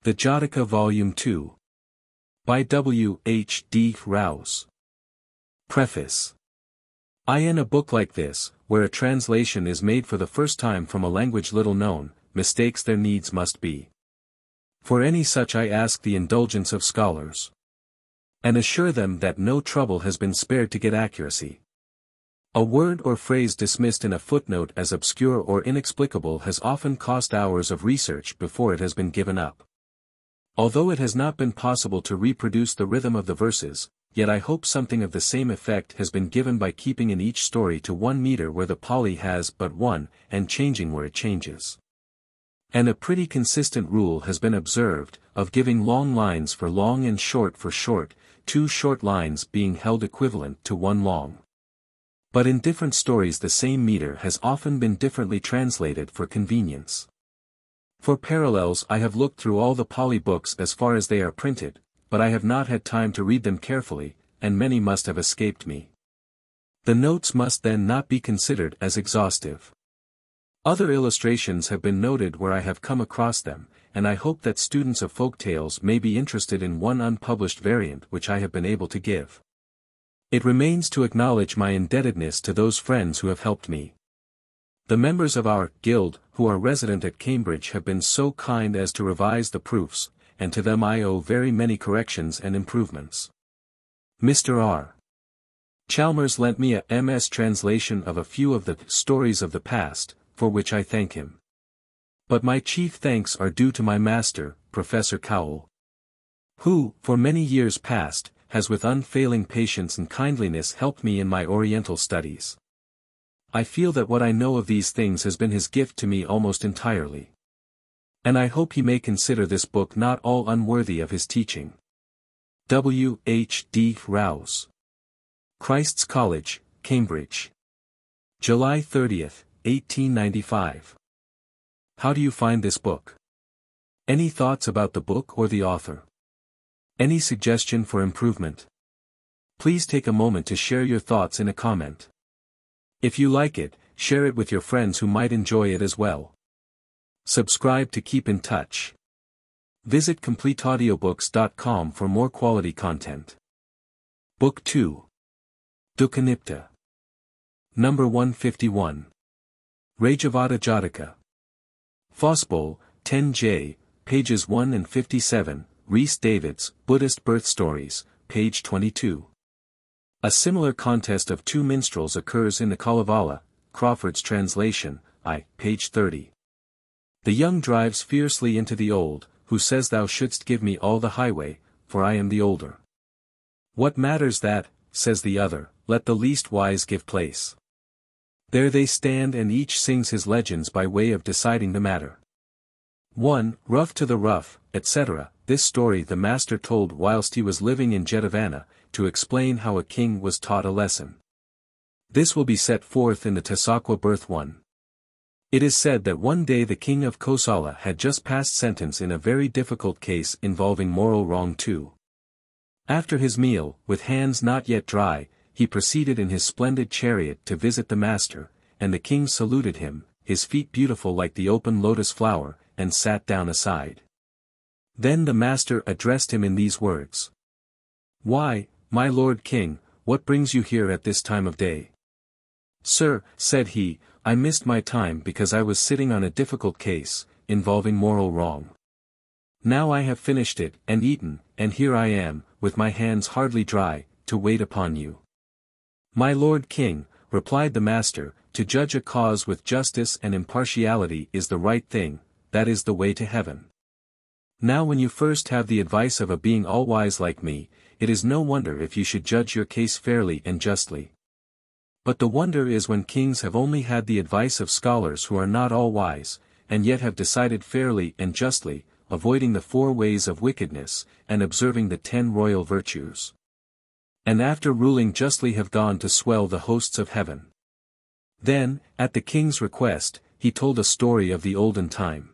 The Jataka Volume II. By W. H. D. Rouse. Preface. In a book like this, where a translation is made for the first time from a language little known, mistakes there needs must be. For any such I ask the indulgence of scholars. And assure them that no trouble has been spared to get accuracy. A word or phrase dismissed in a footnote as obscure or inexplicable has often cost hours of research before it has been given up. Although it has not been possible to reproduce the rhythm of the verses, yet I hope something of the same effect has been given by keeping in each story to 1 meter where the Pali has but one, and changing where it changes. And a pretty consistent rule has been observed, of giving long lines for long and short for short, 2 short lines being held equivalent to 1 long. But in different stories the same meter has often been differently translated for convenience. For parallels I have looked through all the Pali books as far as they are printed, but I have not had time to read them carefully, and many must have escaped me. The notes must then not be considered as exhaustive. Other illustrations have been noted where I have come across them, and I hope that students of folk tales may be interested in one unpublished variant which I have been able to give. It remains to acknowledge my indebtedness to those friends who have helped me. The members of our guild, who are resident at Cambridge, have been so kind as to revise the proofs, and to them I owe very many corrections and improvements. Mr. R. Chalmers lent me a MS translation of a few of the stories of the past, for which I thank him. But my chief thanks are due to my master, Professor Cowell, who, for many years past, has with unfailing patience and kindliness helped me in my Oriental studies. I feel that what I know of these things has been his gift to me almost entirely. And I hope he may consider this book not all unworthy of his teaching. W. H. D. Rouse. Christ's College, Cambridge. July 30, 1895. How do you find this book? Any thoughts about the book or the author? Any suggestion for improvement? Please take a moment to share your thoughts in a comment. If you like it, share it with your friends who might enjoy it as well. Subscribe to keep in touch. Visit CompleteAudiobooks.com for more quality content. Book 2. Dukkha-Nipta. Number 151. Rājovāda-Jātaka. Fossbowl, 10J, pages 1 and 57, Rhys Davids, Buddhist Birth Stories, page 22. A similar contest of 2 minstrels occurs in the Kalevala, Crawford's translation, page 30. The young drives fiercely into the old, who says thou shouldst give me all the highway, for I am the older. What matters that, says the other, let the least wise give place. There they stand and each sings his legends by way of deciding the matter. 1. Rough to the rough, etc. This story the master told whilst he was living in Jetavana, to explain how a king was taught a lesson. This will be set forth in the Tasakwa Birth 1. It is said that one day the king of Kosala had just passed sentence in a very difficult case involving moral wrong too. After his meal, with hands not yet dry, he proceeded in his splendid chariot to visit the master, and the king saluted him, his feet beautiful like the open lotus flower, and sat down aside. Then the master addressed him in these words. Why, my lord king, what brings you here at this time of day? Sir, said he, I missed my time because I was sitting on a difficult case, involving moral wrong. Now I have finished it and eaten, and here I am, with my hands hardly dry, to wait upon you. My lord king, replied the master, to judge a cause with justice and impartiality is the right thing, that is the way to heaven. Now when you first have the advice of a being all-wise like me, it is no wonder if you should judge your case fairly and justly. But the wonder is when kings have only had the advice of scholars who are not all-wise, and yet have decided fairly and justly, avoiding the 4 ways of wickedness, and observing the 10 royal virtues. And after ruling justly have gone to swell the hosts of heaven. Then, at the king's request, he told a story of the olden time.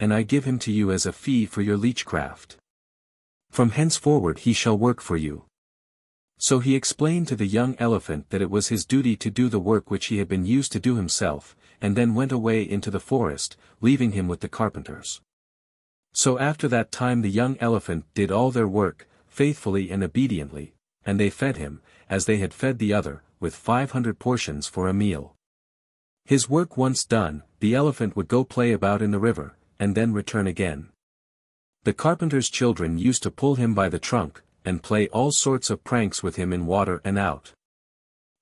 and I give him to you as a fee for your leechcraft. From henceforward he shall work for you." So he explained to the young elephant that it was his duty to do the work which he had been used to do himself, and then went away into the forest, leaving him with the carpenters. So after that time the young elephant did all their work, faithfully and obediently, and they fed him, as they had fed the other, with 500 portions for a meal. His work once done, the elephant would go play about in the river, and then return again. The carpenter's children used to pull him by the trunk, and play all sorts of pranks with him in water and out.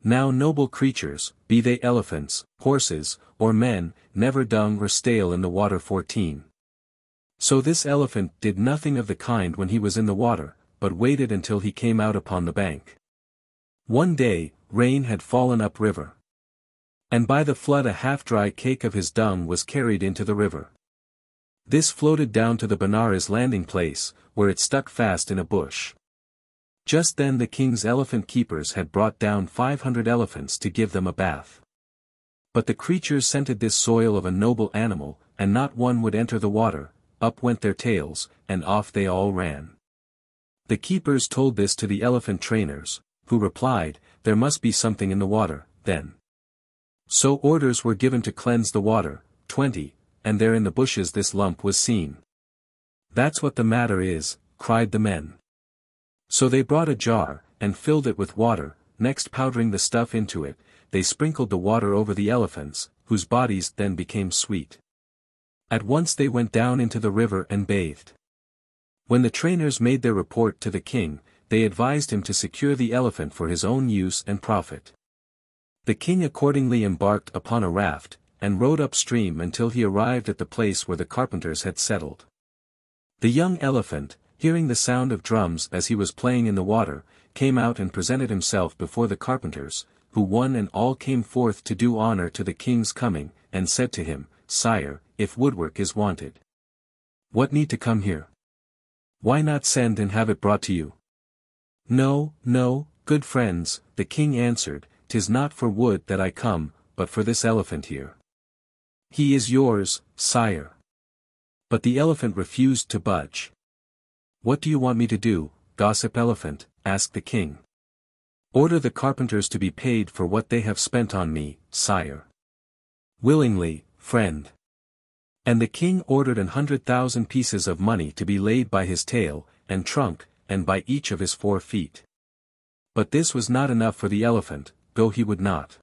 Now noble creatures, be they elephants, horses, or men, never dung or stale in the water. 14. So this elephant did nothing of the kind when he was in the water, but waited until he came out upon the bank. One day, rain had fallen up river. And by the flood a half-dry cake of his dung was carried into the river. This floated down to the Benares landing place, where it stuck fast in a bush. Just then the king's elephant keepers had brought down 500 elephants to give them a bath. But the creatures scented this soil of a noble animal, and not one would enter the water. Up went their tails, and off they all ran. The keepers told this to the elephant trainers, who replied, "There must be something in the water, then." So orders were given to cleanse the water. 20, and there in the bushes this lump was seen. "That's what the matter is," cried the men. So they brought a jar, and filled it with water. Next powdering the stuff into it, they sprinkled the water over the elephants, whose bodies then became sweet. At once they went down into the river and bathed. When the trainers made their report to the king, they advised him to secure the elephant for his own use and profit. The king accordingly embarked upon a raft, and rowed upstream until he arrived at the place where the carpenters had settled. The young elephant, hearing the sound of drums as he was playing in the water, came out and presented himself before the carpenters, who one and all came forth to do honor to the king's coming, and said to him, "Sire, if woodwork is wanted, what need to come here? Why not send and have it brought to you?" "No, no, good friends," the king answered, "'tis not for wood that I come, but for this elephant here. He is yours, sire." But the elephant refused to budge. "What do you want me to do, gossip elephant?" asked the king. "Order the carpenters to be paid for what they have spent on me, sire." "Willingly, friend." And the king ordered 100,000 pieces of money to be laid by his tail, and trunk, and by each of his 4 feet. But this was not enough for the elephant, though he would not.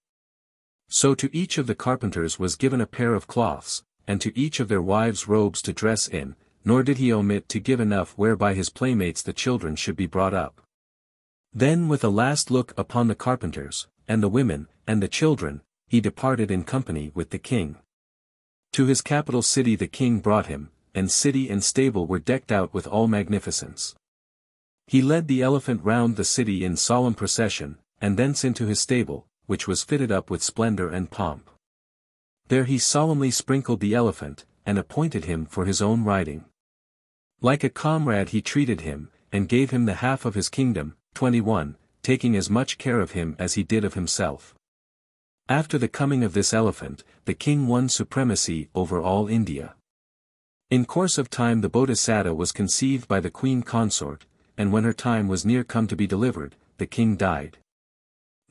So to each of the carpenters was given a pair of cloths, and to each of their wives robes to dress in, nor did he omit to give enough whereby his playmates the children should be brought up. Then with a last look upon the carpenters, and the women, and the children, he departed in company with the king. To his capital city the king brought him, and city and stable were decked out with all magnificence. He led the elephant round the city in solemn procession, and thence into his stable, which was fitted up with splendor and pomp. There he solemnly sprinkled the elephant, and appointed him for his own riding. Like a comrade he treated him, and gave him the half of his kingdom. 21, taking as much care of him as he did of himself. After the coming of this elephant, the king won supremacy over all India. In course of time the Bodhisattva was conceived by the queen consort, and when her time was near come to be delivered, the king died.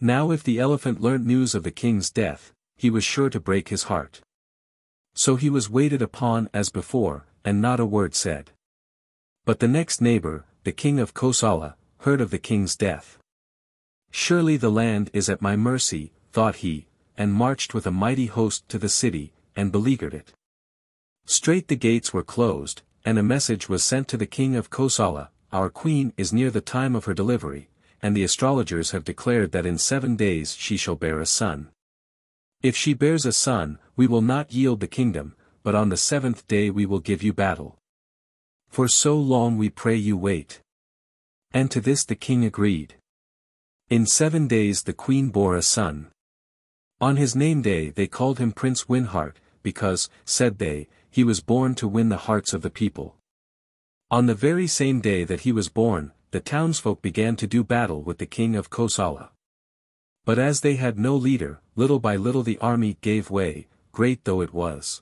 Now if the elephant learnt news of the king's death, he was sure to break his heart. So he was waited upon as before, and not a word said. But the next neighbor, the king of Kosala, heard of the king's death. "Surely the land is at my mercy," thought he, and marched with a mighty host to the city, and beleaguered it. Straight the gates were closed, and a message was sent to the king of Kosala, "Our queen is near the time of her delivery, and the astrologers have declared that in 7 days she shall bear a son. If she bears a son, we will not yield the kingdom, but on the 7th day we will give you battle. For so long we pray you wait." And to this the king agreed. In 7 days the queen bore a son. On his name day they called him Prince Winheart, because, said they, he was born to win the hearts of the people. On the very same day that he was born, the townsfolk began to do battle with the king of Kosala. But as they had no leader, little by little the army gave way, great though it was.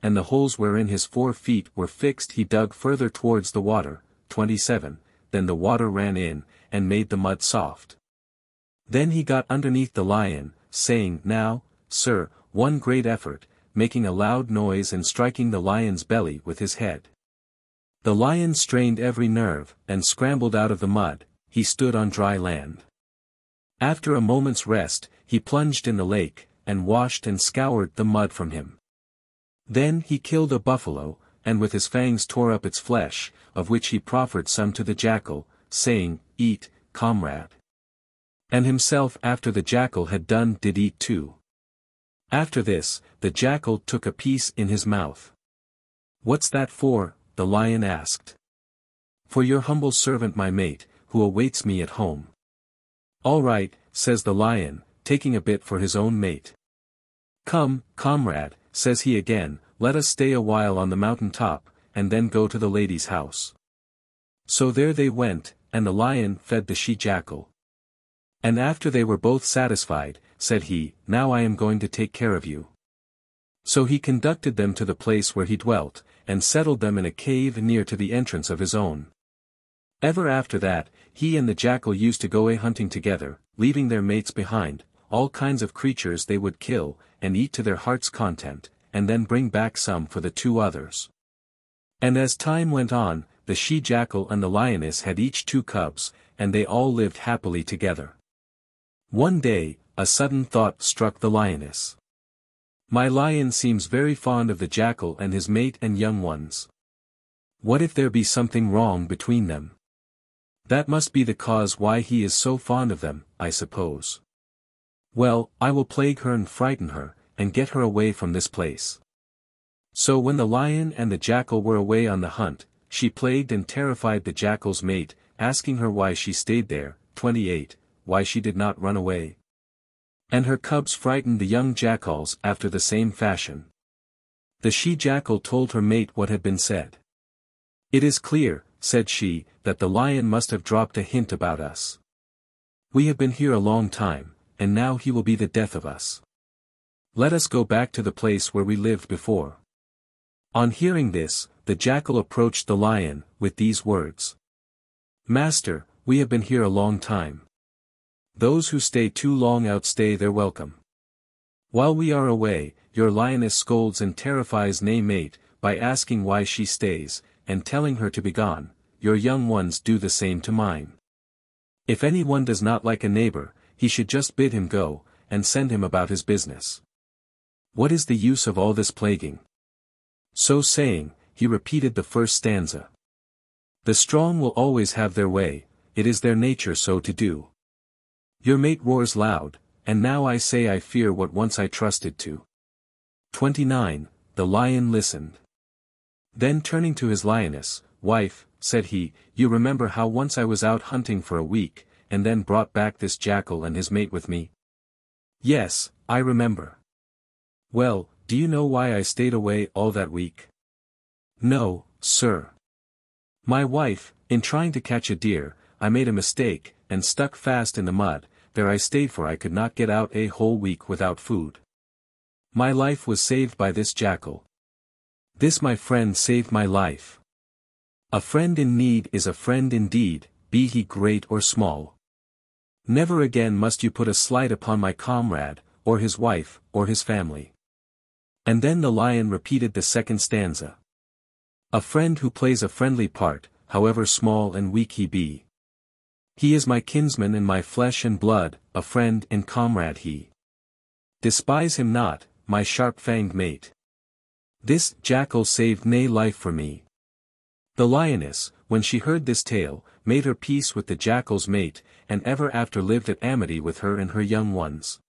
and the holes wherein his 4 feet were fixed he dug further towards the water. 27. Then the water ran in, and made the mud soft. Then he got underneath the lion, saying, "Now, sir," one great effort, making a loud noise and striking the lion's belly with his head. The lion strained every nerve, and scrambled out of the mud. He stood on dry land. After a moment's rest, he plunged in the lake, and washed and scoured the mud from him. Then he killed a buffalo, and with his fangs tore up its flesh, of which he proffered some to the jackal, saying, "Eat, comrade." And himself after the jackal had done did eat too. After this, the jackal took a piece in his mouth. "What's that for?" the lion asked. "For your humble servant my mate, who awaits me at home." "All right," says the lion, taking a bit for his own mate. "Come, comrade," says he again, "let us stay a while on the mountain top, and then go to the lady's house." So there they went, and the lion fed the she-jackal. And after they were both satisfied, said he, "Now I am going to take care of you." So he conducted them to the place where he dwelt, and settled them in a cave near to the entrance of his own. Ever after that, he and the jackal used to go a-hunting together, leaving their mates behind. All kinds of creatures they would kill, and eat to their heart's content, and then bring back some for the 2 others. And as time went on, the she-jackal and the lioness had each 2 cubs, and they all lived happily together. One day, a sudden thought struck the lioness. "My lion seems very fond of the jackal and his mate and young ones. What if there be something wrong between them? That must be the cause why he is so fond of them, I suppose. Well, I will plague her and frighten her, and get her away from this place." So when the lion and the jackal were away on the hunt, she plagued and terrified the jackal's mate, asking her why she stayed there. 28. Why she did not run away. And her cubs frightened the young jackals after the same fashion. The she-jackal told her mate what had been said. "It is clear," said she, "that the lion must have dropped a hint about us. We have been here a long time, and now he will be the death of us. Let us go back to the place where we lived before." On hearing this, the jackal approached the lion, with these words. "Master, we have been here a long time. Those who stay too long outstay their welcome. While we are away, your lioness scolds and terrifies nay mate, by asking why she stays, and telling her to be gone. Your young ones do the same to mine. If any one does not like a neighbor, he should just bid him go, and send him about his business. What is the use of all this plaguing?" So saying, he repeated the first stanza. "The strong will always have their way, it is their nature so to do. Your mate roars loud, and now I say I fear what once I trusted to." 29. The lion listened. Then turning to his lioness, "Wife," said he, "you remember how once I was out hunting for a week, and then brought back this jackal and his mate with me?" "Yes, I remember." "Well, do you know why I stayed away all that week?" "No, sir." "My wife, in trying to catch a deer, I made a mistake, and stuck fast in the mud. There I stayed for I could not get out a whole week without food. My life was saved by this jackal. This my friend saved my life. A friend in need is a friend indeed, be he great or small. Never again must you put a slight upon my comrade, or his wife, or his family." And then the lion repeated the second stanza. "A friend who plays a friendly part, however small and weak he be. He is my kinsman and my flesh and blood, a friend and comrade he. Despise him not, my sharp-fanged mate. This jackal saved nay life for me." The lioness, when she heard this tale, made her peace with the jackal's mate, and ever after lived at amity with her and her young ones.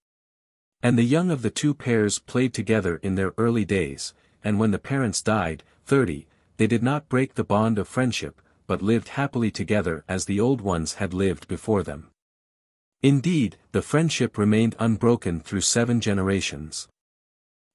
And the young of the 2 pairs played together in their early days, and when the parents died, 30, they did not break the bond of friendship, but lived happily together as the old ones had lived before them. Indeed, the friendship remained unbroken through 7 generations.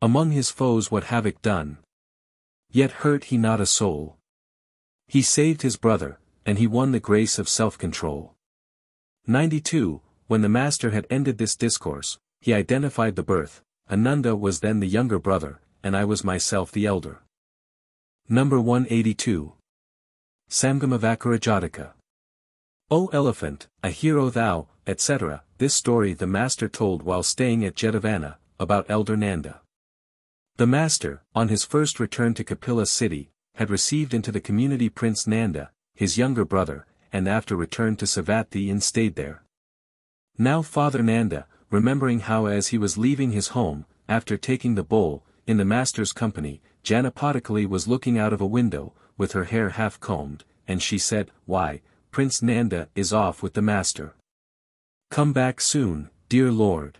Among his foes what havoc done. Yet hurt he not a soul. He saved his brother, and he won the grace of self-control. 92. When the master had ended this discourse, he identified the birth. Ananda was then the younger brother, and I was myself the elder. Number 182. Samgamavakara-Jātaka. O elephant, a hero thou, etc. This story the master told while staying at Jetavana, about elder Nanda. The master, on his first return to Kapila city, had received into the community Prince Nanda, his younger brother, and after returned to Savatthi and stayed there. Now Father Nanda, remembering how as he was leaving his home, after taking the bowl, in the master's company, Janapadakali was looking out of a window, with her hair half combed, and she said, "Why, Prince Nanda is off with the master. Come back soon, dear Lord."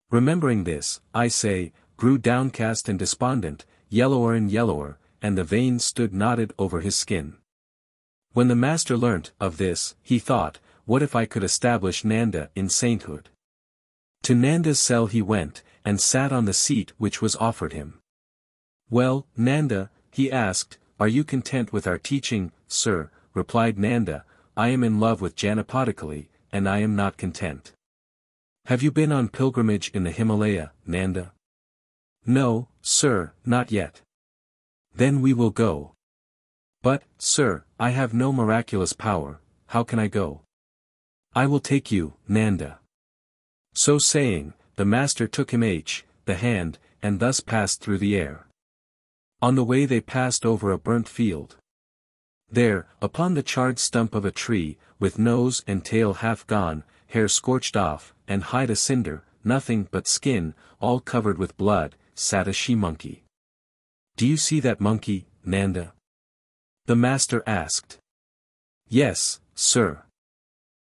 Remembering this, I say, grew downcast and despondent, yellower and yellower, and the veins stood knotted over his skin. When the master learnt of this, he thought, what if I could establish Nanda in sainthood? To Nanda's cell he went, and sat on the seat which was offered him. "Well, Nanda," he asked, "are you content with our teaching?" "Sir," replied Nanda, "I am in love with Janapadakali, and I am not content." "Have you been on pilgrimage in the Himalaya, Nanda?" "No, sir, not yet." "Then we will go." "But, sir, I have no miraculous power, how can I go?" "I will take you, Nanda." So saying, the master took him the hand, and thus passed through the air. On the way they passed over a burnt field. There, upon the charred stump of a tree, with nose and tail half gone, hair scorched off, and hide a cinder, nothing but skin, all covered with blood, sat a she-monkey. "Do you see that monkey, Nanda?" the master asked. "Yes, sir."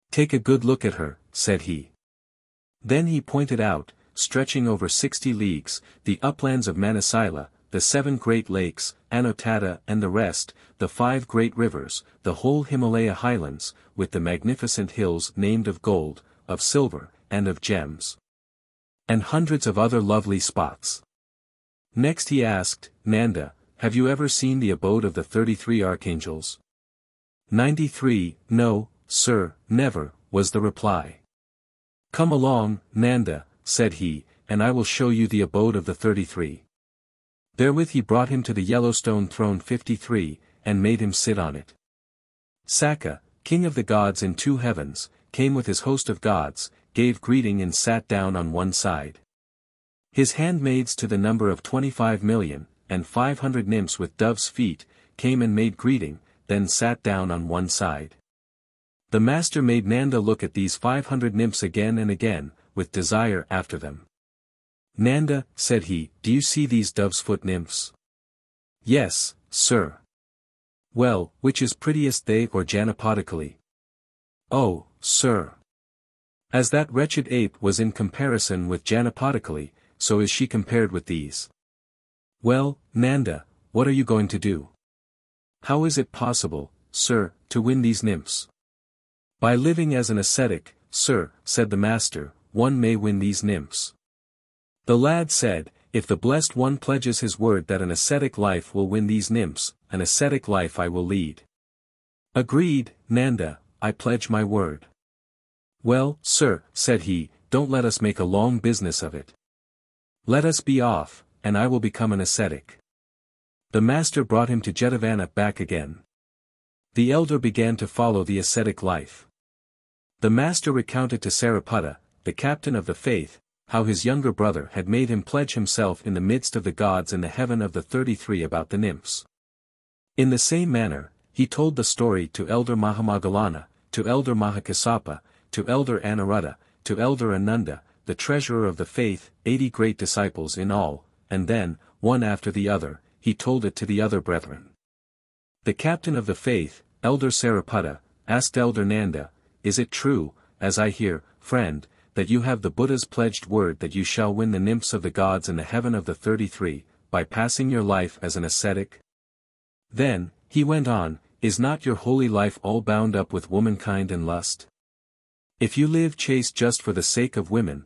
"Take a good look at her," said he. Then he pointed out, stretching over 60 leagues, the uplands of Manasila, the 7 great lakes, Anotada and the rest, the 5 great rivers, the whole Himalaya highlands, with the magnificent hills named of gold, of silver, and of gems. And hundreds of other lovely spots. Next he asked, "Nanda, have you ever seen the abode of the 33 archangels?" 93, "No, sir, never," was the reply. "Come along, Nanda," said he, "and I will show you the abode of the 33. Therewith he brought him to the Yellowstone throne 53, and made him sit on it. Sakka, king of the gods in 2 heavens, came with his host of gods, gave greeting and sat down on one side. His handmaids to the number of 25 million, and 500 nymphs with doves' feet, came and made greeting, then sat down on one side. The master made Nanda look at these 500 nymphs again and again, with desire after them. "Nanda," said he, "do you see these dove's foot nymphs?" "Yes, sir." "Well, which is prettiest, they or Janapadakali?" "Oh, sir. As that wretched ape was in comparison with Janapadakali, so is she compared with these." "Well, Nanda, what are you going to do?" "How is it possible, sir, to win these nymphs?" "By living as an ascetic, sir," said the master, "one may win these nymphs." The lad said, "If the blessed one pledges his word that an ascetic life will win these nymphs, an ascetic life I will lead." "Agreed, Nanda, I pledge my word." "Well, sir," said he, "don't let us make a long business of it. Let us be off, and I will become an ascetic." The master brought him to Jetavana back again. The elder began to follow the ascetic life. The master recounted to Sariputta, the captain of the faith, how his younger brother had made him pledge himself in the midst of the gods in the heaven of the 33 about the nymphs. In the same manner, he told the story to elder Mahamoggalana, to elder Mahakassapa, to elder Anuruddha, to elder Ananda, the treasurer of the faith, 80 great disciples in all, and then, one after the other, he told it to the other brethren. The captain of the faith, elder Sariputta, asked elder Nanda, "Is it true, as I hear, friend, that you have the Buddha's pledged word that you shall win the nymphs of the gods in the heaven of the 33, by passing your life as an ascetic?" Then, he went on, "Is not your holy life all bound up with womankind and lust? If you live chaste just for the sake of women,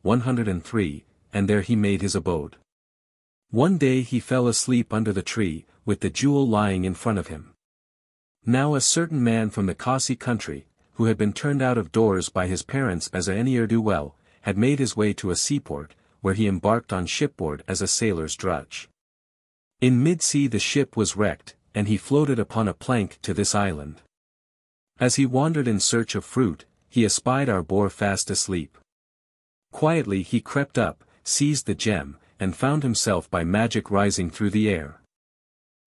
103, and there he made his abode. One day he fell asleep under the tree, with the jewel lying in front of him. Now a certain man from the Kasi country, who had been turned out of doors by his parents as a ne'er-do-well, had made his way to a seaport, where he embarked on shipboard as a sailor's drudge. In mid-sea the ship was wrecked, and he floated upon a plank to this island. As he wandered in search of fruit, he espied our boar fast asleep. Quietly he crept up, seized the gem, and found himself by magic rising through the air.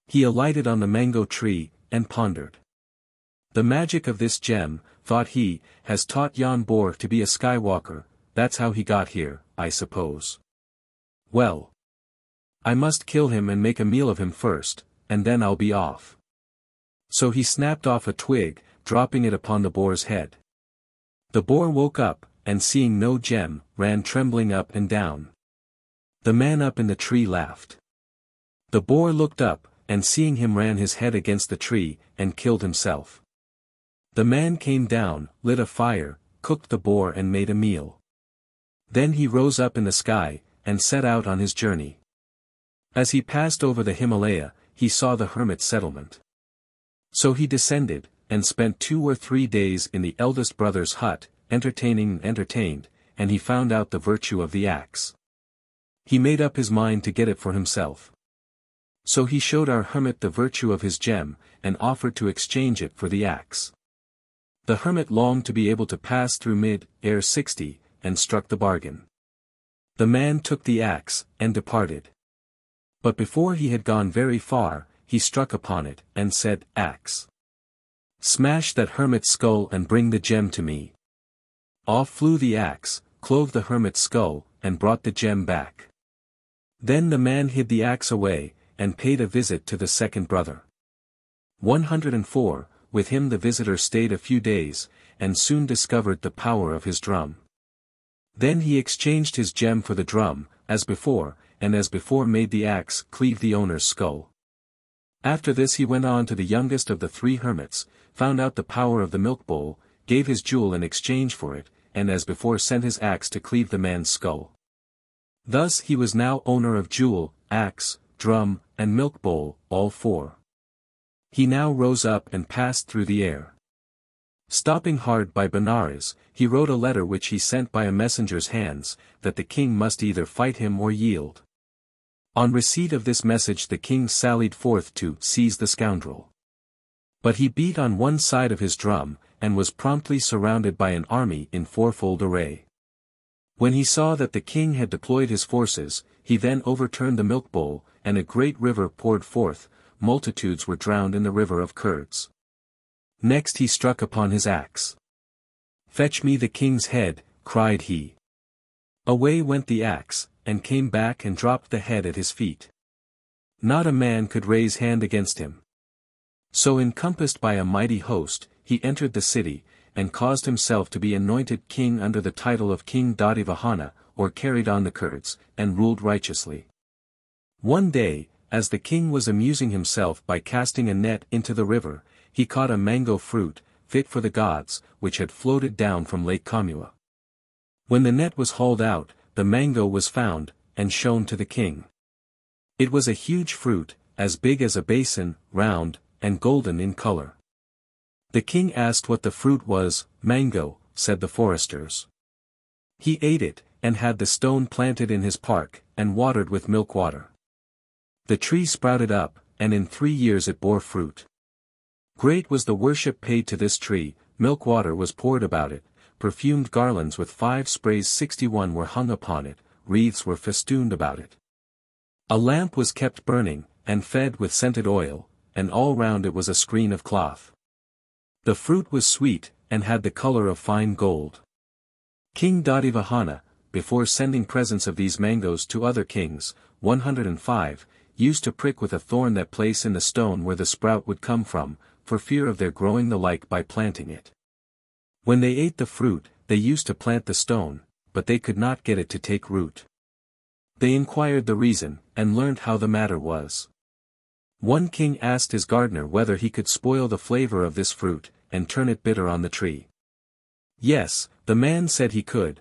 He alighted on the mango tree, and pondered. The magic of this gem, thought he, has taught yon boar to be a skywalker. That's how he got here, I suppose. Well, I must kill him and make a meal of him first, and then I'll be off. So he snapped off a twig, dropping it upon the boar's head. The boar woke up, and seeing no gem, ran trembling up and down. The man up in the tree laughed. The boar looked up, and seeing him ran his head against the tree, and killed himself. The man came down, lit a fire, cooked the boar and made a meal. Then he rose up in the sky, and set out on his journey. As he passed over the Himalaya, he saw the hermit settlement. So he descended, and spent 2 or 3 days in the eldest brother's hut, entertaining and entertained, and he found out the virtue of the axe. He made up his mind to get it for himself. So he showed our hermit the virtue of his gem, and offered to exchange it for the axe. The hermit longed to be able to pass through mid-air 60, and struck the bargain. The man took the axe, and departed. But before he had gone very far, he struck upon it, and said, "Axe, smash that hermit's skull and bring the gem to me." Off flew the axe, clove the hermit's skull, and brought the gem back. Then the man hid the axe away, and paid a visit to the second brother. 104, with him the visitor stayed a few days, and soon discovered the power of his drum. Then he exchanged his gem for the drum, as before, and as before made the axe cleave the owner's skull. After this he went on to the youngest of the 3 hermits, found out the power of the milk bowl, gave his jewel in exchange for it, and as before sent his axe to cleave the man's skull. Thus he was now owner of jewel, axe, drum, and milk bowl, all 4. He now rose up and passed through the air. Stopping hard by Benares, he wrote a letter which he sent by a messenger's hands, that the king must either fight him or yield. On receipt of this message the king sallied forth to seize the scoundrel. But he beat on one side of his drum, and was promptly surrounded by an army in 4-fold array. When he saw that the king had deployed his forces, he then overturned the milk bowl, and a great river poured forth, multitudes were drowned in the river of curds. Next he struck upon his axe. "Fetch me the king's head," cried he. Away went the axe, and came back and dropped the head at his feet. Not a man could raise hand against him. So encompassed by a mighty host, he entered the city, and caused himself to be anointed king under the title of King Dadivahana, or carried on the Kurds, and ruled righteously. One day, as the king was amusing himself by casting a net into the river, he caught a mango fruit, fit for the gods, which had floated down from Lake Kamua. When the net was hauled out, the mango was found, and shown to the king. It was a huge fruit, as big as a basin, round, and golden in color. The king asked what the fruit was. "Mango," said the foresters. He ate it, and had the stone planted in his park, and watered with milk water. The tree sprouted up, and in 3 years it bore fruit. Great was the worship paid to this tree, milk water was poured about it, perfumed garlands with 5 sprays 61 were hung upon it, wreaths were festooned about it. A lamp was kept burning, and fed with scented oil, and all round it was a screen of cloth. The fruit was sweet, and had the color of fine gold. King Dadivahana, before sending presents of these mangoes to other kings, 105, used to prick with a thorn that place in the stone where the sprout would come from, for fear of their growing the like by planting it. When they ate the fruit, they used to plant the stone, but they could not get it to take root. They inquired the reason, and learned how the matter was. One king asked his gardener whether he could spoil the flavor of this fruit, and turn it bitter on the tree. Yes, the man said he could,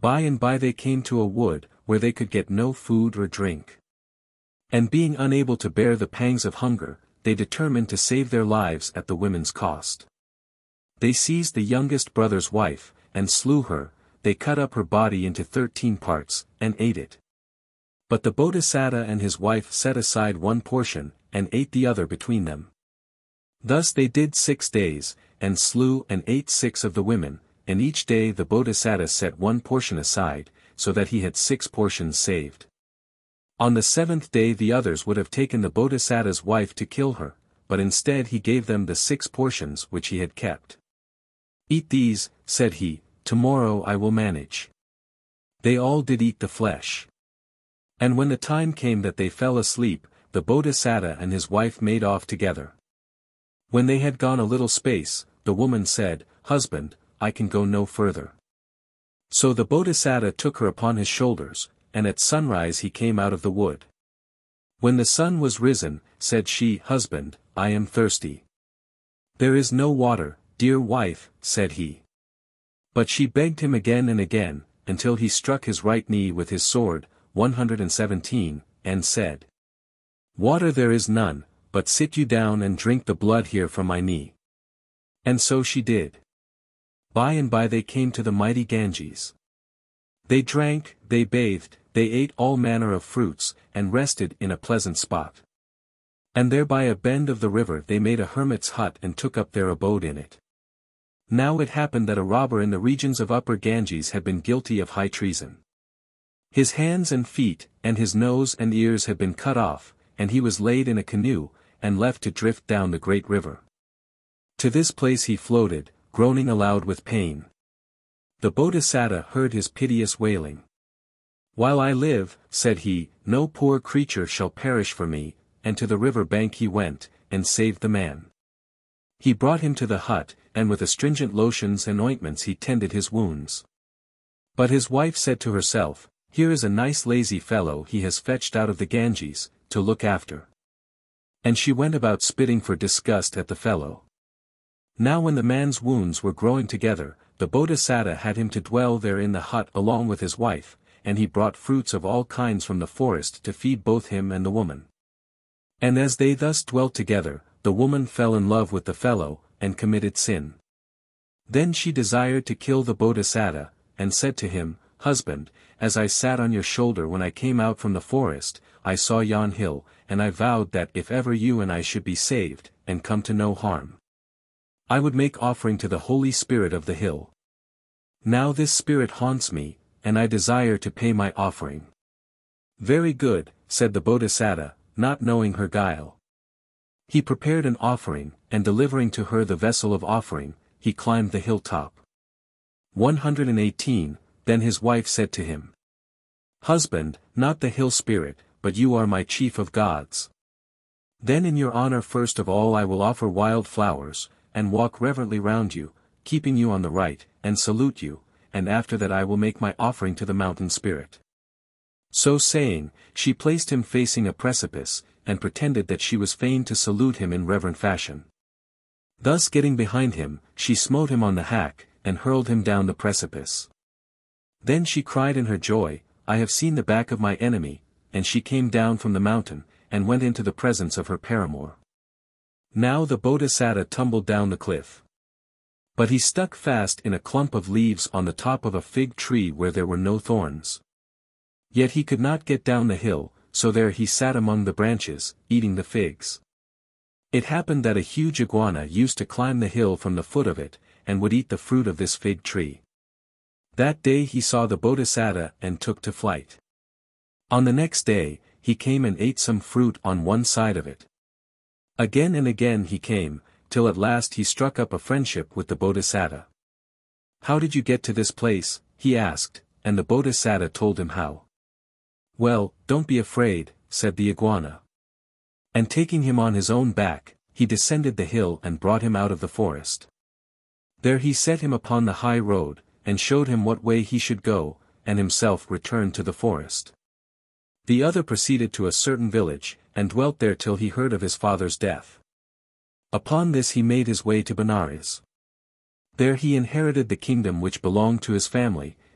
By and by they came to a wood, where they could get no food or drink. And being unable to bear the pangs of hunger, they determined to save their lives at the women's cost. They seized the youngest brother's wife, and slew her. They cut up her body into 13 parts, and ate it. But the Bodhisattva and his wife set aside one portion, and ate the other between them. Thus they did 6 days, and slew and ate 6 of the women, and each day the Bodhisattva set one portion aside, so that he had 6 portions saved. On the 7th day the others would have taken the Bodhisattva's wife to kill her, but instead he gave them the 6 portions which he had kept. "Eat these," said he, "tomorrow I will manage." They all did eat the flesh. And when the time came that they fell asleep, the Bodhisattva and his wife made off together. When they had gone a little space, the woman said, "Husband, I can go no further." So the Bodhisattva took her upon his shoulders, and at sunrise he came out of the wood. When the sun was risen, said she, "Husband, I am thirsty." "There is no water, dear wife," said he. But she begged him again and again, until he struck his right knee with his sword, 117, and said, "Water there is none, but sit you down and drink the blood here from my knee." And so she did. By and by they came to the mighty Ganges. They drank, they bathed, they ate all manner of fruits, and rested in a pleasant spot. And there by a bend of the river they made a hermit's hut and took up their abode in it. Now it happened that a robber in the regions of Upper Ganges had been guilty of high treason. His hands and feet, and his nose and ears had been cut off, and he was laid in a canoe, and left to drift down the great river. To this place he floated, groaning aloud with pain. The Bodhisattva heard his piteous wailing. "While I live," said he, "no poor creature shall perish for me," and to the river bank he went, and saved the man. He brought him to the hut, and with astringent lotions and ointments he tended his wounds. But his wife said to herself, "Here is a nice lazy fellow he has fetched out of the Ganges, to look after." And she went about spitting for disgust at the fellow. Now when the man's wounds were growing together, the Bodhisattva had him to dwell there in the hut along with his wife, and he brought fruits of all kinds from the forest to feed both him and the woman. And as they thus dwelt together, the woman fell in love with the fellow, and committed sin. Then she desired to kill the Bodhisattva, and said to him, "Husband, as I sat on your shoulder when I came out from the forest, I saw yon hill, and I vowed that if ever you and I should be saved, and come to no harm, I would make offering to the Holy Spirit of the hill. Now this spirit haunts me, and I desire to pay my offering." "Very good," said the Bodhisattva, not knowing her guile. He prepared an offering, and delivering to her the vessel of offering, he climbed the hilltop. 118, Then his wife said to him, "Husband, not the hill spirit, but you are my chief of gods. Then in your honor first of all I will offer wild flowers, and walk reverently round you, keeping you on the right, and salute you, and after that I will make my offering to the mountain spirit." So saying, she placed him facing a precipice, and pretended that she was fain to salute him in reverent fashion. Thus getting behind him, she smote him on the hack, and hurled him down the precipice. Then she cried in her joy, "I have seen the back of my enemy," and she came down from the mountain, and went into the presence of her paramour. Now the Bodhisattva tumbled down the cliff. But he stuck fast in a clump of leaves on the top of a fig tree where there were no thorns. Yet he could not get down the hill, so there he sat among the branches, eating the figs. It happened that a huge iguana used to climb the hill from the foot of it, and would eat the fruit of this fig tree. That day he saw the Bodhisattva and took to flight. On the next day, he came and ate some fruit on one side of it. Again and again he came, till at last he struck up a friendship with the Bodhisattva. "How did you get to this place?" he asked, and the Bodhisattva told him how. "Well, don't be afraid," said the iguana. And taking him on his own back, he descended the hill and brought him out of the forest. There he set him upon the high road, and showed him what way he should go, and himself returned to the forest. The other proceeded to a certain village, and dwelt there till he heard of his father's death. Upon this he made his way to Benares. There he inherited the kingdom which belonged to his family,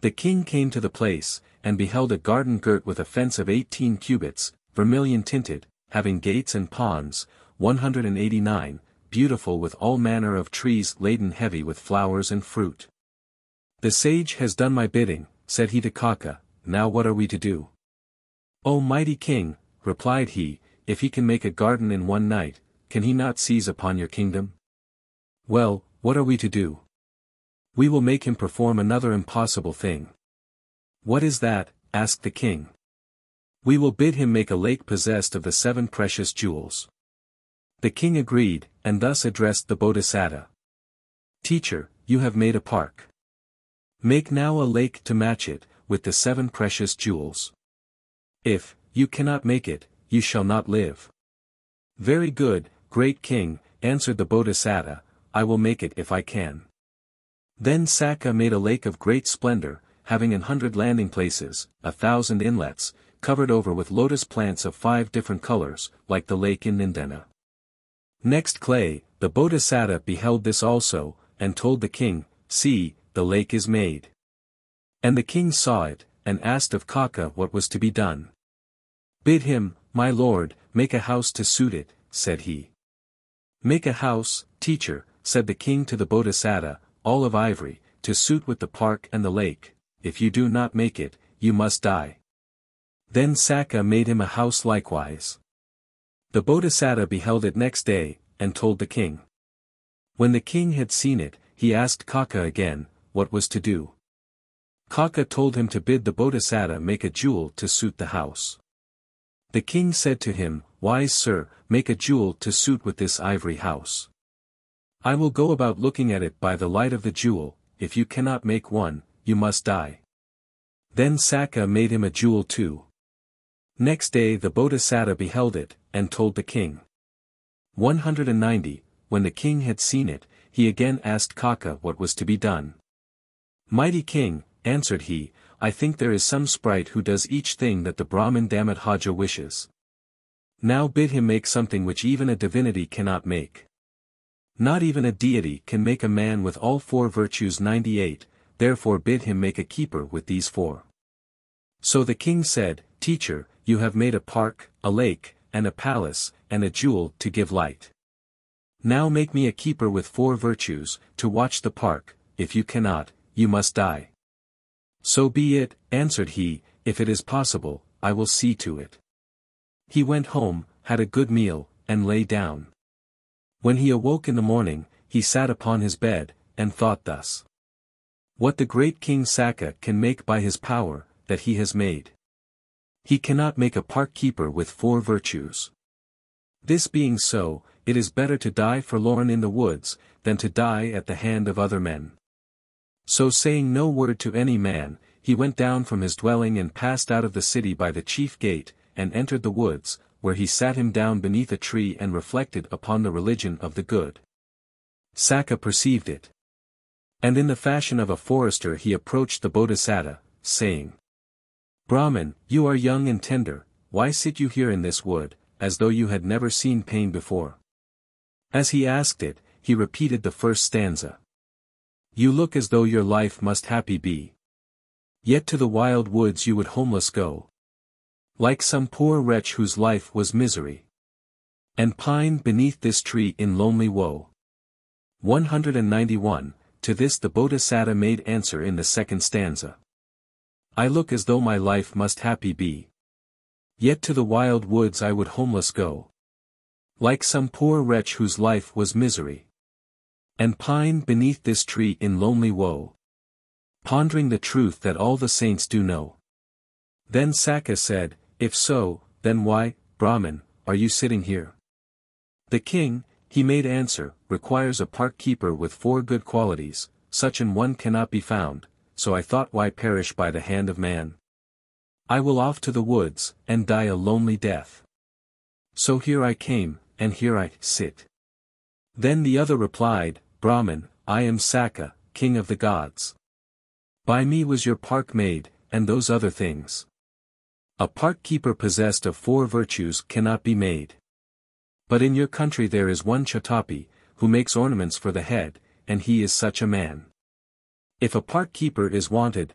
The king came to the place, and beheld a garden girt with a fence of 18 cubits, vermilion tinted, having gates and ponds, 189, beautiful with all manner of trees laden heavy with flowers and fruit. The sage has done my bidding, said he to Kakka, now what are we to do? O mighty king, replied he, if he can make a garden in one night, can he not seize upon your kingdom? Well, what are we to do? We will make him perform another impossible thing. What is that? Asked the king. We will bid him make a lake possessed of the 7 precious jewels. The king agreed, and thus addressed the Bodhisattva. Teacher, you have made a park. Make now a lake to match it, with the 7 precious jewels. If you cannot make it, you shall not live. Very good, great king, answered the Bodhisattva, I will make it if I can. Then Sakka made a lake of great splendor, having 100 landing places, 1,000 inlets, covered over with lotus plants of 5 different colors, like the lake in Nindana. Next clay, the Bodhisattva beheld this also, and told the king, see, the lake is made. And the king saw it, and asked of Kakka what was to be done. Bid him, my lord, make a house to suit it, said he. Make a house, teacher, said the king to the Bodhisattva, all of ivory, to suit with the park and the lake. If you do not make it, you must die. Then Sakka made him a house likewise. The Bodhisattva beheld it next day, and told the king. When the king had seen it, he asked Kakka again, what was to do. Kakka told him to bid the Bodhisattva make a jewel to suit the house. The king said to him, wise sir, make a jewel to suit with this ivory house. I will go about looking at it by the light of the jewel, if you cannot make one, you must die. Then Sakka made him a jewel too. Next day the Bodhisattva beheld it, and told the king. 190, when the king had seen it, he again asked Kakka what was to be done. Mighty king, answered he, I think there is some sprite who does each thing that the Brahmin Dhammadhaja wishes. Now bid him make something which even a divinity cannot make. Not even a deity can make a man with all 4 virtues 98, therefore bid him make a keeper with these 4. So the king said, Teacher, you have made a park, a lake, and a palace, and a jewel to give light. Now make me a keeper with 4 virtues, to watch the park, if you cannot, you must die. So be it, answered he, if it is possible, I will see to it. He went home, had a good meal, and lay down. When he awoke in the morning, he sat upon his bed, and thought thus. What the great king Sakka can make by his power, that he has made. He cannot make a park keeper with 4 virtues. This being so, it is better to die forlorn in the woods, than to die at the hand of other men. So saying no word to any man, he went down from his dwelling and passed out of the city by the chief gate, and entered the woods, where he sat him down beneath a tree and reflected upon the religion of the good. Sakka perceived it. And in the fashion of a forester he approached the Bodhisattva, saying, Brahmin, you are young and tender, why sit you here in this wood, as though you had never seen pain before? As he asked it, he repeated the first stanza. You look as though your life must happy be. Yet to the wild woods you would homeless go. Like some poor wretch whose life was misery. And pined beneath this tree in lonely woe. 191, to this the Bodhisattva made answer in the second stanza. I look as though my life must happy be. Yet to the wild woods I would homeless go. Like some poor wretch whose life was misery. And pined beneath this tree in lonely woe. Pondering the truth that all the saints do know. Then Sakka said, if so, then why, Brahmin, are you sitting here? The king, he made answer, requires a park keeper with 4 good qualities, such an one cannot be found, so I thought why perish by the hand of man? I will off to the woods, and die a lonely death. So here I came, and here I sit. Then the other replied, Brahmin, I am Sakka, king of the gods. By me was your park made, and those other things. A park keeper possessed of 4 virtues cannot be made. But in your country there is one Chatapi, who makes ornaments for the head, and he is such a man. If a park keeper is wanted,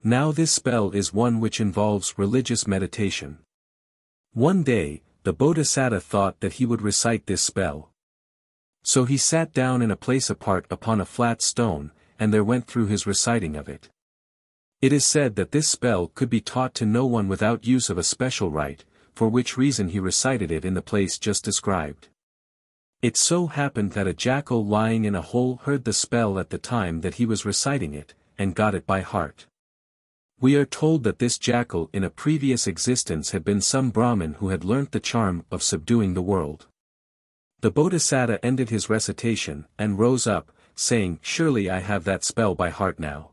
Now this spell is one which involves religious meditation. One day, the Bodhisattva thought that he would recite this spell. So he sat down in a place apart upon a flat stone, and there went through his reciting of it. It is said that this spell could be taught to no one without use of a special rite, for which reason he recited it in the place just described. It so happened that a jackal lying in a hole heard the spell at the time that he was reciting it, and got it by heart. We are told that this jackal in a previous existence had been some Brahmin who had learnt the charm of subduing the world. The Bodhisattva ended his recitation, and rose up, saying, "Surely I have that spell by heart now."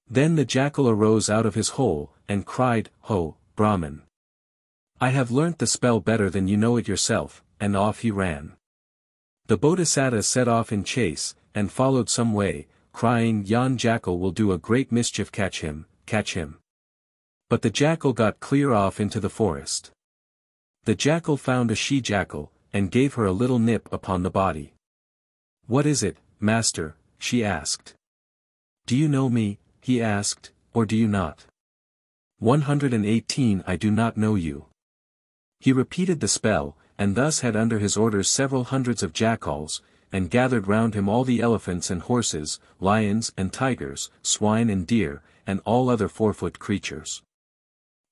Then the jackal arose out of his hole, and cried, "Ho, Brahmin! I have learnt the spell better than you know it yourself," and off he ran. The Bodhisattva set off in chase, and followed some way, crying, "Yon jackal will do a great mischief, catch him, catch him." But the jackal got clear off into the forest. The jackal found a she-jackal, and gave her a little nip upon the body. "What is it, master?" she asked. "Do you know me?" he asked, "or do you not?" 118 I do not know you. He repeated the spell, and thus had under his orders several hundreds of jackals, and gathered round him all the elephants and horses, lions and tigers, swine and deer, and all other four-foot creatures.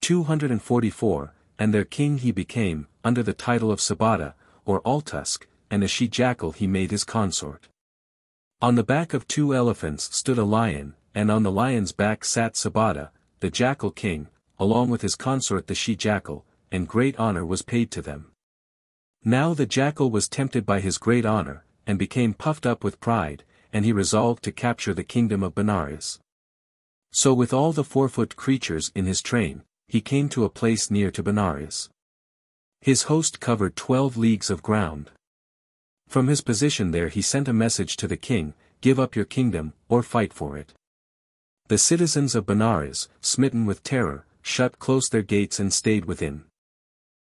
244, and their king he became, under the title of Sabata, or All-Tusk, and a she-jackal he made his consort. On the back of 2 elephants stood a lion, and on the lion's back sat Sabata, the jackal king, along with his consort the she-jackal, and great honor was paid to them. Now the jackal was tempted by his great honor, and became puffed up with pride, and he resolved to capture the kingdom of Benares. So with all the four-foot creatures in his train, he came to a place near to Benares. His host covered 12 leagues of ground. From his position there he sent a message to the king, "Give up your kingdom, or fight for it." The citizens of Benares, smitten with terror, shut close their gates and stayed within.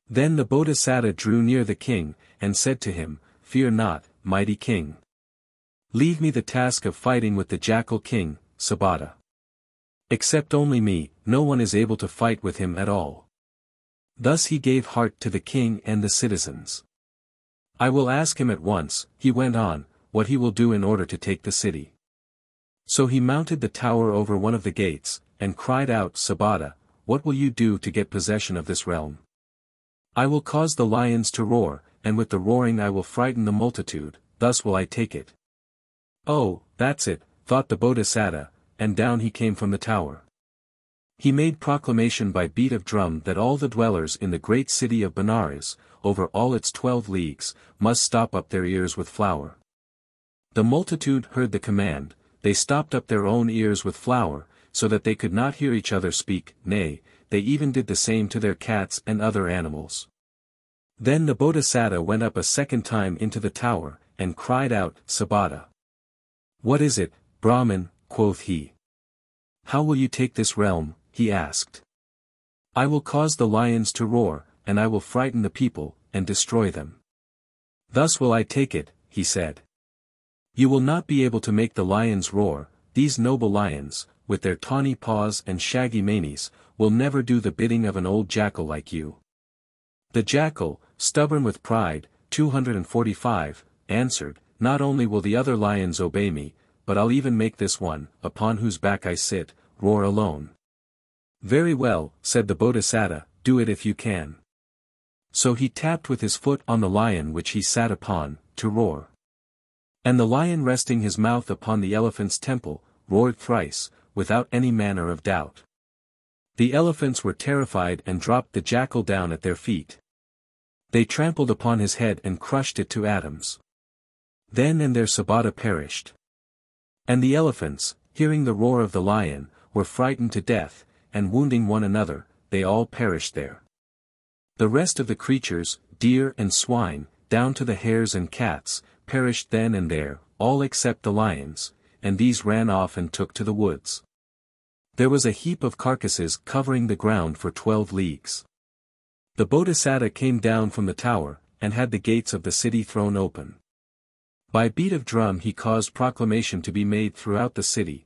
Then the Bodhisattva drew near the king, and said to him, "Fear not, mighty king. Leave me the task of fighting with the jackal king, Sabata. Except only me, no one is able to fight with him at all." Thus he gave heart to the king and the citizens. "I will ask him at once," he went on, "what he will do in order to take the city." So he mounted the tower over one of the gates, and cried out, "Sabata, what will you do to get possession of this realm?" "I will cause the lions to roar, and with the roaring I will frighten the multitude, thus will I take it." "Oh, that's it," thought the Bodhisattva, and down he came from the tower. He made proclamation by beat of drum that all the dwellers in the great city of Benares, over all its 12 leagues, must stop up their ears with flour. The multitude heard the command, they stopped up their own ears with flour, so that they could not hear each other speak, nay, they even did the same to their cats and other animals. Then the Bodhisattva went up a second time into the tower, and cried out, "Sabata. What is it, Brahmin?" quoth he. "How will you take this realm?" he asked. "I will cause the lions to roar, and I will frighten the people, and destroy them. Thus will I take it," he said. "You will not be able to make the lions roar, these noble lions, with their tawny paws and shaggy manes, will never do the bidding of an old jackal like you." The jackal, stubborn with pride, 245, answered, "Not only will the other lions obey me, but I'll even make this one, upon whose back I sit, roar alone." "Very well," said the Bodhisattva, "do it if you can." So he tapped with his foot on the lion which he sat upon, to roar. And the lion resting his mouth upon the elephant's temple, roared thrice, without any manner of doubt. The elephants were terrified and dropped the jackal down at their feet. They trampled upon his head and crushed it to atoms. Then and there Sabata perished. And the elephants, hearing the roar of the lion, were frightened to death, and wounding one another, they all perished there. The rest of the creatures, deer and swine, down to the hares and cats, perished then and there, all except the lions, and these ran off and took to the woods. There was a heap of carcasses covering the ground for 12 leagues. The Bodhisattva came down from the tower, and had the gates of the city thrown open. By beat of drum he caused proclamation to be made throughout the city,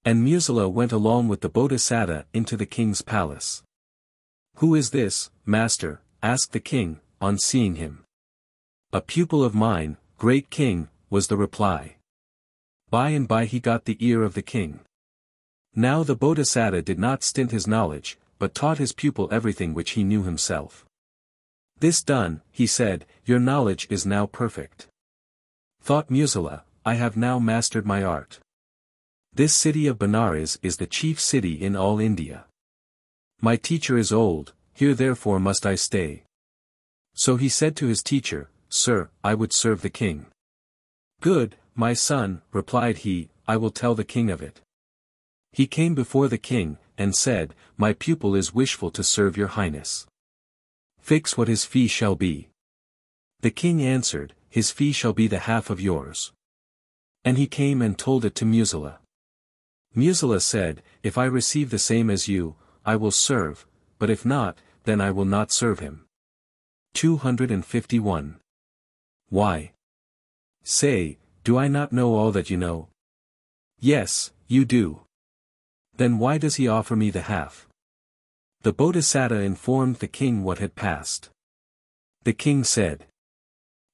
And Musala went along with the Bodhisattva into the king's palace. "Who is this, master?" asked the king, on seeing him. "A pupil of mine, great king," was the reply. By and by he got the ear of the king. Now the Bodhisattva did not stint his knowledge, but taught his pupil everything which he knew himself. "This done," he said, "your knowledge is now perfect." Thought Musala, "I have now mastered my art. This city of Benares is the chief city in all India. My teacher is old, here therefore must I stay." So he said to his teacher, "Sir, I would serve the king." "Good, my son," replied he, "I will tell the king of it." He came before the king, and said, "My pupil is wishful to serve your highness. Fix what his fee shall be." The king answered, "His fee shall be the half of yours." And he came and told it to Musala. Musala said, "If I receive the same as you, I will serve, but if not, then I will not serve him." 251. Why? Say, do I not know all that you know? Yes, you do. Then why does he offer me the half? The Bodhisattva informed the king what had passed. The king said,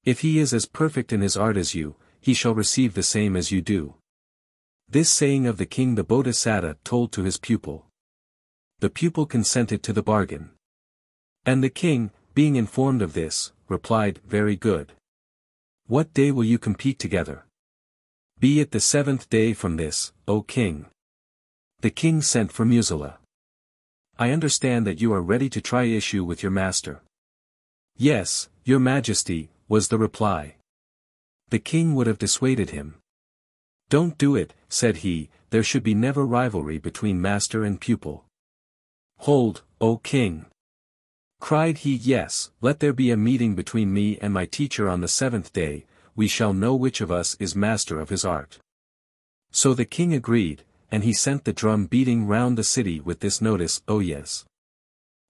"If he is as perfect in his art as you, he shall receive the same as you do." This saying of the king the Bodhisattva told to his pupil. The pupil consented to the bargain. And the king, being informed of this, replied, "Very good. What day will you compete together?" "Be it the 7th day from this, O king." The king sent for Musala. "I understand that you are ready to try issue with your master." "Yes, your majesty," was the reply. The king would have dissuaded him. "Don't do it," said he, "there should be never rivalry between master and pupil." "Hold, O king!" cried he. "Yes, let there be a meeting between me and my teacher on the 7th day, we shall know which of us is master of his art." So the king agreed, and he sent the drum beating round the city with this notice, "Oh yes.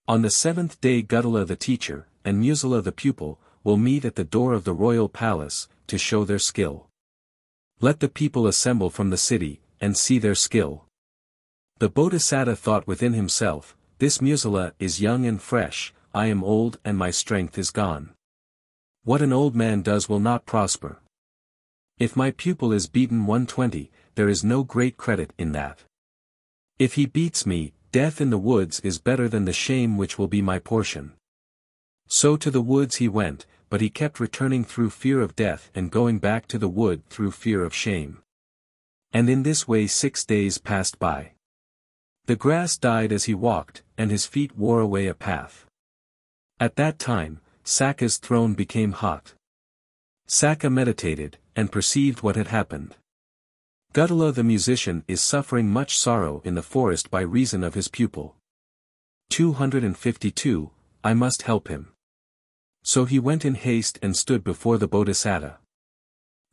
On the 7th day Guttala the teacher, and Musala the pupil, will meet at the door of the royal palace, to show their skill. Let the people assemble from the city, and see their skill." The Bodhisattva thought within himself, "This Musala is young and fresh, I am old and my strength is gone. What an old man does will not prosper. If my pupil is beaten 120, there is no great credit in that. If he beats me, death in the woods is better than the shame which will be my portion." So to the woods he went, but he kept returning through fear of death and going back to the wood through fear of shame. And in this way 6 days passed by. The grass died as he walked, and his feet wore away a path. At that time, Sakka's throne became hot. Sakka meditated, and perceived what had happened. Guttala the musician is suffering much sorrow in the forest by reason of his pupil. 252, I must help him. So he went in haste and stood before the Bodhisattva.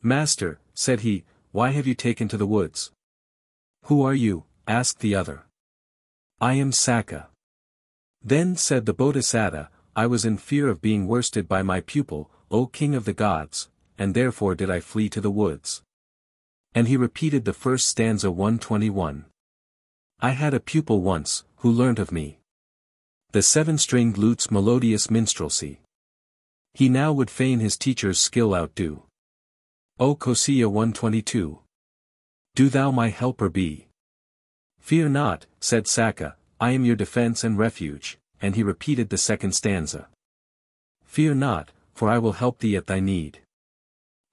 "Master," said he, "why have you taken to the woods?" "Who are you?" asked the other. "I am Sakka." Then said the Bodhisattva, "I was in fear of being worsted by my pupil, O king of the gods, and therefore did I flee to the woods." And he repeated the first stanza 121. "I had a pupil once, who learnt of me the 7-stringed lute's melodious minstrelsy. He now would fain his teacher's skill outdo. O Kosilla 122. Do thou my helper be." "Fear not," said Sakka, "I am your defense and refuge," and he repeated the second stanza. "Fear not, for I will help thee at thy need.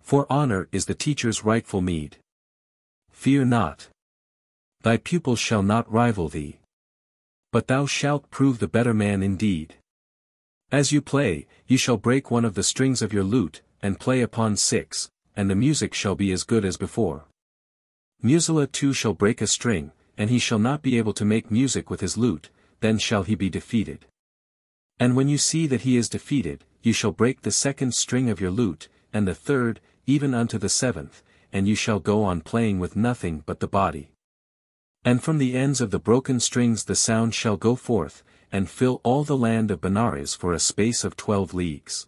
For honor is the teacher's rightful meed. Fear not. Thy pupil shall not rival thee. But thou shalt prove the better man indeed. As you play, you shall break one of the strings of your lute, and play upon 6, and the music shall be as good as before. Musala too shall break a string, and he shall not be able to make music with his lute, then shall he be defeated. And when you see that he is defeated, you shall break the 2nd string of your lute, and the 3rd, even unto the 7th, and you shall go on playing with nothing but the body. And from the ends of the broken strings the sound shall go forth, and fill all the land of Benares for a space of 12 leagues.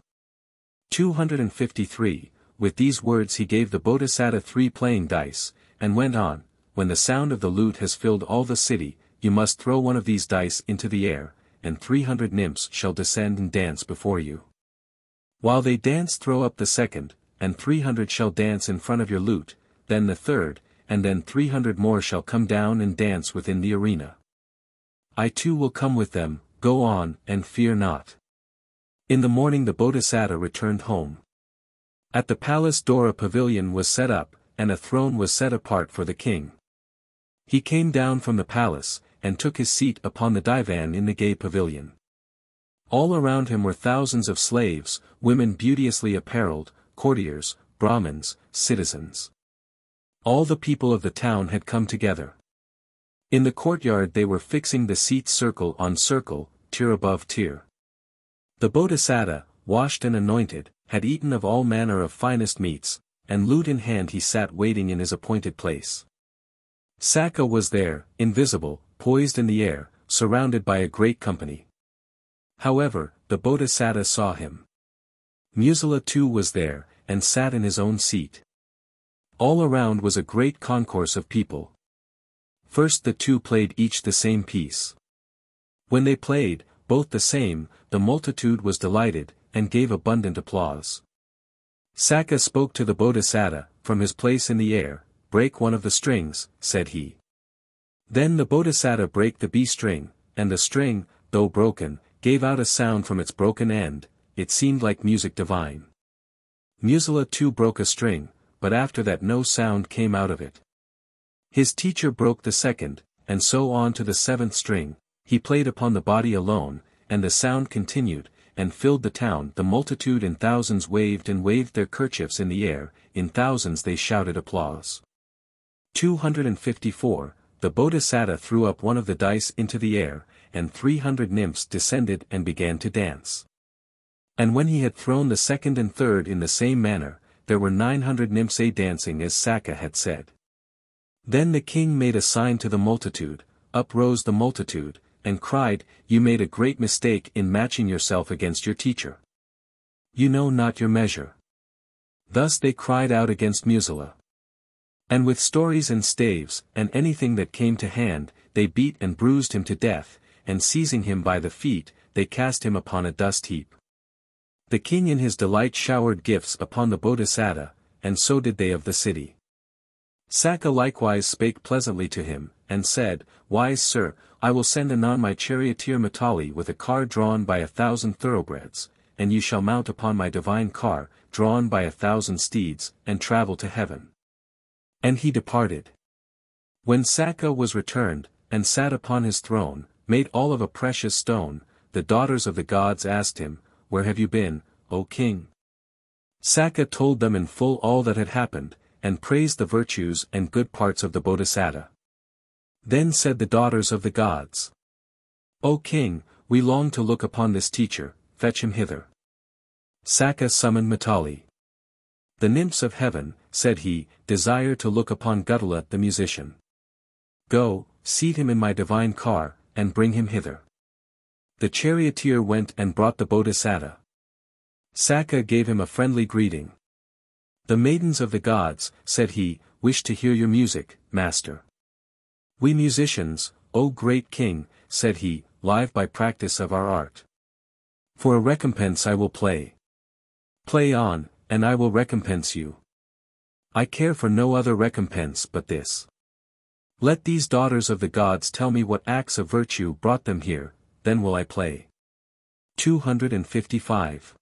253, with these words he gave the Bodhisattva 3 playing dice, and went on, when the sound of the lute has filled all the city, you must throw one of these dice into the air, and 300 nymphs shall descend and dance before you. While they dance, throw up the second, and 300 shall dance in front of your lute, then the third, and then 300 more shall come down and dance within the arena. I too will come with them, go on, and fear not. In the morning the Bodhisattva returned home. At the palace door a pavilion was set up, and a throne was set apart for the king. He came down from the palace, and took his seat upon the divan in the gay pavilion. All around him were thousands of slaves, women beauteously apparelled, courtiers, Brahmins, citizens. All the people of the town had come together. In the courtyard they were fixing the seats circle on circle, tier above tier. The Bodhisattva, washed and anointed, had eaten of all manner of finest meats, and lute in hand he sat waiting in his appointed place. Sakka was there, invisible, poised in the air, surrounded by a great company. However, the Bodhisattva saw him. Musala too was there, and sat in his own seat. All around was a great concourse of people. First the two played each the same piece. When they played, both the same, the multitude was delighted, and gave abundant applause. Sakka spoke to the Bodhisattva, from his place in the air, "Break one of the strings," said he. Then the Bodhisattva brake the B string, and the string, though broken, gave out a sound from its broken end, it seemed like music divine. Musala too broke a string, but after that no sound came out of it. His teacher broke the second, and so on to the seventh string, he played upon the body alone, and the sound continued, and filled the town. The multitude in thousands waved their kerchiefs in the air, in thousands they shouted applause. 254, the Bodhisattva threw up one of the dice into the air, and 300 nymphs descended and began to dance. And when he had thrown the second and third in the same manner, there were 900 nymphs dancing as Sakka had said. Then the king made a sign to the multitude, up rose the multitude, and cried, "You made a great mistake in matching yourself against your teacher. You know not your measure." Thus they cried out against Musala. And with stories and staves, and anything that came to hand, they beat and bruised him to death, and seizing him by the feet, they cast him upon a dust heap. The king in his delight showered gifts upon the Bodhisattva, and so did they of the city. Sakka likewise spake pleasantly to him, and said, "Wise sir, I will send anon my charioteer Matali with a car drawn by 1,000 thoroughbreds, and you shall mount upon my divine car, drawn by 1,000 steeds, and travel to heaven." And he departed. When Sakka was returned, and sat upon his throne, made all of a precious stone, the daughters of the gods asked him, "Where have you been, O king?" Sakka told them in full all that had happened, and praised the virtues and good parts of the Bodhisattva. Then said the daughters of the gods, "O king, we long to look upon this teacher, fetch him hither." Sakka summoned Matali. "The nymphs of heaven," said he, "desire to look upon Guttala the musician. Go, seat him in my divine car, and bring him hither." The charioteer went and brought the Bodhisattva. Sakka gave him a friendly greeting. "The maidens of the gods," said he, "wish to hear your music, master." "We musicians, O great king," said he, "live by practice of our art. For a recompense I will play. Play on, and I will recompense you. I care for no other recompense but this. Let these daughters of the gods tell me what acts of virtue brought them here, then will I play." 255.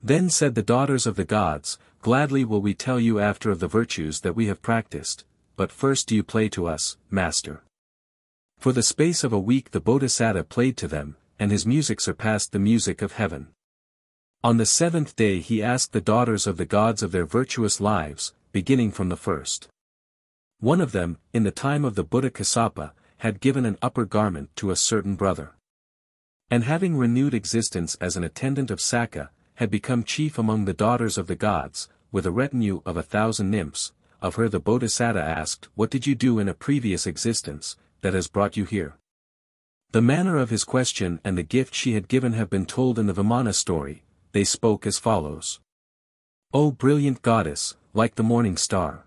Then said the daughters of the gods, "Gladly will we tell you after of the virtues that we have practiced, but first do you play to us, master." For the space of a week the Bodhisattva played to them, and his music surpassed the music of heaven. On the seventh day he asked the daughters of the gods of their virtuous lives, beginning from the first. One of them, in the time of the Buddha Kassapa, had given an upper garment to a certain brother. And having renewed existence as an attendant of Sakka, had become chief among the daughters of the gods, with a retinue of 1,000 nymphs. Of her the Bodhisattva asked, "What did you do in a previous existence, that has brought you here?" The manner of his question and the gift she had given have been told in the Vimana story. They spoke as follows. "O brilliant goddess, like the morning star.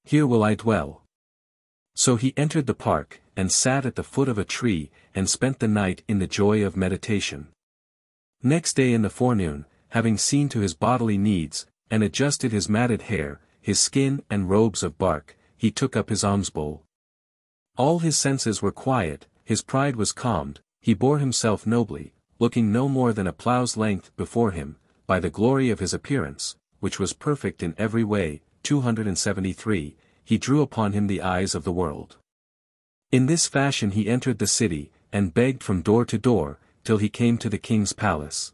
Here will I dwell. So he entered the park, and sat at the foot of a tree, and spent the night in the joy of meditation. Next day in the forenoon, having seen to his bodily needs, and adjusted his matted hair, his skin and robes of bark, he took up his alms bowl. All his senses were quiet, his pride was calmed, he bore himself nobly, looking no more than a plough's length before him, by the glory of his appearance, which was perfect in every way. 273, he drew upon him the eyes of the world. In this fashion he entered the city, and begged from door to door, till he came to the king's palace.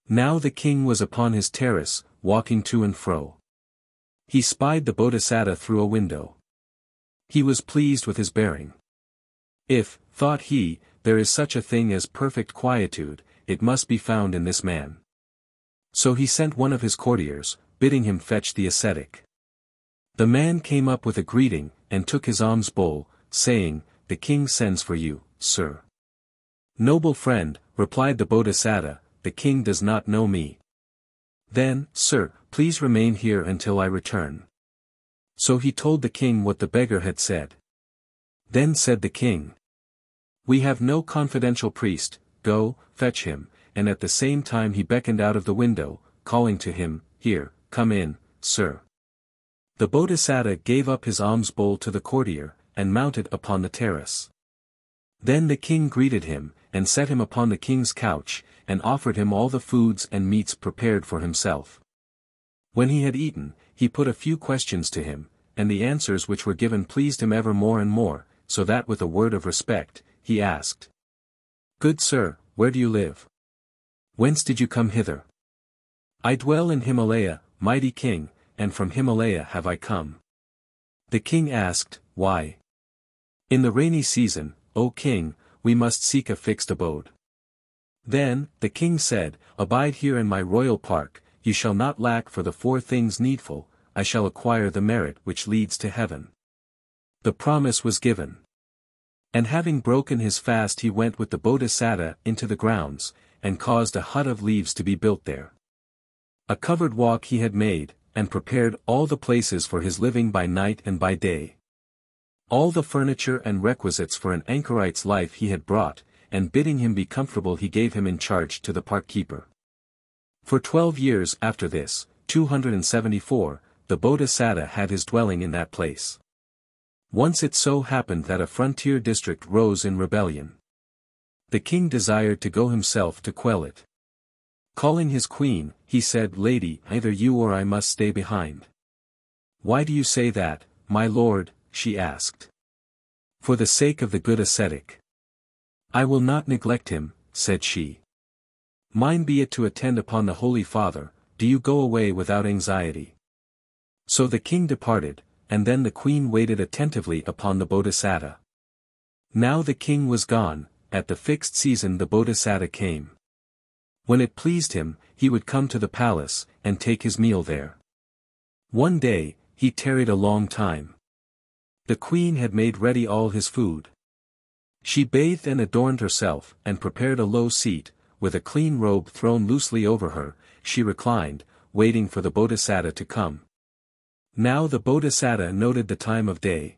Now the king was upon his terrace, walking to and fro. He spied the Bodhisattva through a window. He was pleased with his bearing. If, thought he, there is such a thing as perfect quietude, it must be found in this man. So he sent one of his courtiers, bidding him fetch the ascetic. The man came up with a greeting, and took his alms bowl, saying, "The king sends for you, sir." "Noble friend," replied the Bodhisattva, "the king does not know me." "Then, sir, please remain here until I return." So he told the king what the beggar had said. Then said the king, "We have no confidential priest, go, fetch him," and at the same time he beckoned out of the window, calling to him, "Here, come in, sir." The Bodhisattva gave up his alms bowl to the courtier, and mounted upon the terrace. Then the king greeted him, and set him upon the king's couch, and offered him all the foods and meats prepared for himself. When he had eaten, he put a few questions to him, and the answers which were given pleased him ever more and more, so that with a word of respect, he asked, "Good sir, where do you live? Whence did you come hither?" "I dwell in Himalaya, mighty king, and from Himalaya have I come." The king asked, "Why?" "In the rainy season, O king, we must seek a fixed abode." Then, the king said, "Abide here in my royal park, you shall not lack for the 4 things needful, I shall acquire the merit which leads to heaven." The promise was given. And having broken his fast he went with the Bodhisattva into the grounds, and caused a hut of leaves to be built there. A covered walk he had made, and prepared all the places for his living by night and by day. All the furniture and requisites for an anchorite's life he had brought, and bidding him be comfortable he gave him in charge to the park keeper. For 12 years after this, 274, the Bodhisattva had his dwelling in that place. Once it so happened that a frontier district rose in rebellion. The king desired to go himself to quell it. Calling his queen, he said, "Lady, either you or I must stay behind." "Why do you say that, my lord?" she asked. "For the sake of the good ascetic." "I will not neglect him," said she. "Mine be it to attend upon the Holy Father, do you go away without anxiety." So the king departed, and then the queen waited attentively upon the Bodhisattva. Now the king was gone, at the fixed season the Bodhisattva came. When it pleased him, he would come to the palace, and take his meal there. One day, he tarried a long time. The queen had made ready all his food. She bathed and adorned herself, and prepared a low seat, with a clean robe thrown loosely over her, she reclined, waiting for the Bodhisattva to come. Now the Bodhisattva noted the time of day.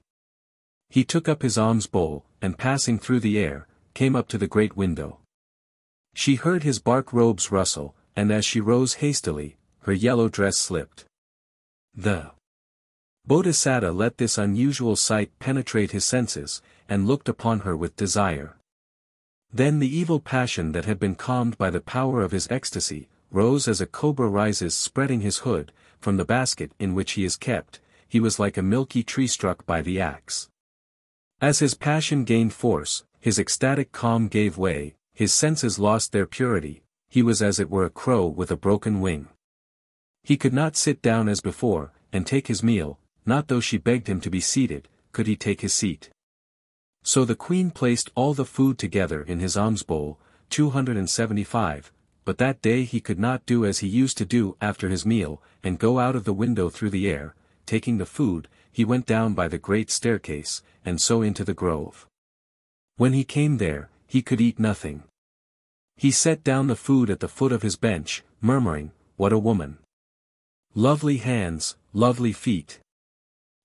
He took up his alms bowl, and passing through the air, came up to the great window. She heard his bark robes rustle, and as she rose hastily, her yellow dress slipped. The Bodhisattva let this unusual sight penetrate his senses, and looked upon her with desire. Then the evil passion that had been calmed by the power of his ecstasy, rose as a cobra rises spreading his hood, from the basket in which he is kept. He was like a milky tree struck by the axe. As his passion gained force, his ecstatic calm gave way, his senses lost their purity, he was as it were a crow with a broken wing. He could not sit down as before, and take his meal, not though she begged him to be seated, could he take his seat. So the queen placed all the food together in his alms bowl, 275, but that day he could not do as he used to do after his meal, and go out of the window through the air. Taking the food, he went down by the great staircase, and so into the grove. When he came there, he could eat nothing. He set down the food at the foot of his bench, murmuring, "What a woman! Lovely hands, lovely feet!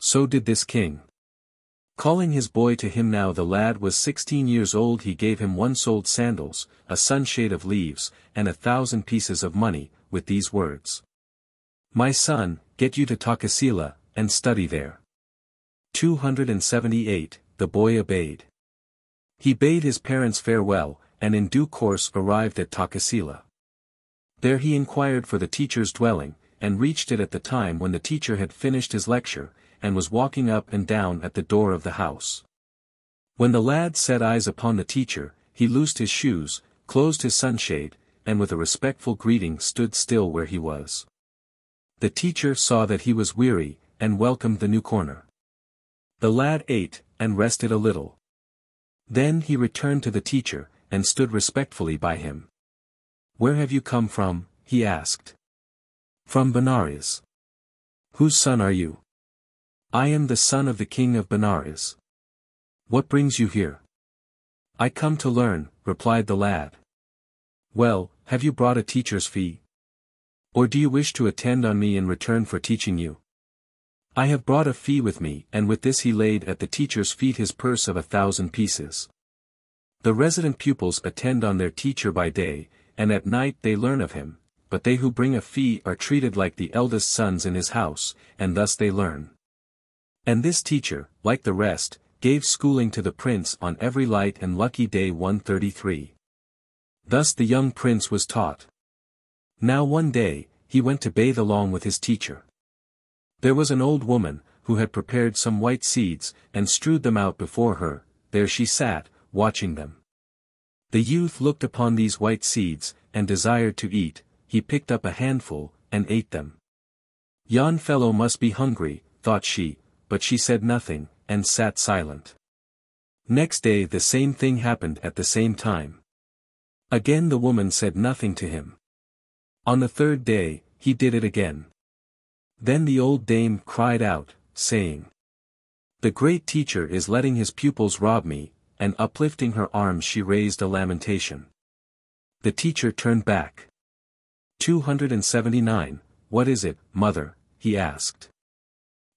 So did this king. Calling his boy to him now the lad was 16 years old he gave him 1 soled sandals, a sunshade of leaves, and 1,000 pieces of money, with these words. My son, get you to Takasila, and study there. 278, the boy obeyed. He bade his parents farewell, and in due course arrived at Takasila. There he inquired for the teacher's dwelling, and reached it at the time when the teacher had finished his lecture, and was walking up and down at the door of the house. When the lad set eyes upon the teacher, he loosed his shoes, closed his sunshade, and with a respectful greeting stood still where he was. The teacher saw that he was weary, and welcomed the newcomer. The lad ate, and rested a little. Then he returned to the teacher, and stood respectfully by him. Where have you come from? He asked. From Benares. Whose son are you? I am the son of the king of Benares. What brings you here? I come to learn, replied the lad. Well, have you brought a teacher's fee? Or do you wish to attend on me in return for teaching you? I have brought a fee with me, and with this he laid at the teacher's feet his purse of 1,000 pieces. The resident pupils attend on their teacher by day, and at night they learn of him, but they who bring a fee are treated like the eldest sons in his house, and thus they learn. And this teacher, like the rest, gave schooling to the prince on every light and lucky day 133. Thus the young prince was taught. Now one day, he went to bathe along with his teacher. There was an old woman, who had prepared some white seeds, and strewed them out before her. There she sat, watching them. The youth looked upon these white seeds, and desired to eat. He picked up a handful, and ate them. Yon fellow must be hungry, thought she, but she said nothing, and sat silent. Next day the same thing happened at the same time. Again the woman said nothing to him. On the 3rd day, he did it again. Then the old dame cried out, saying, The great teacher is letting his pupils rob me, and uplifting her arms she raised a lamentation. The teacher turned back. 279, What is it, mother? He asked.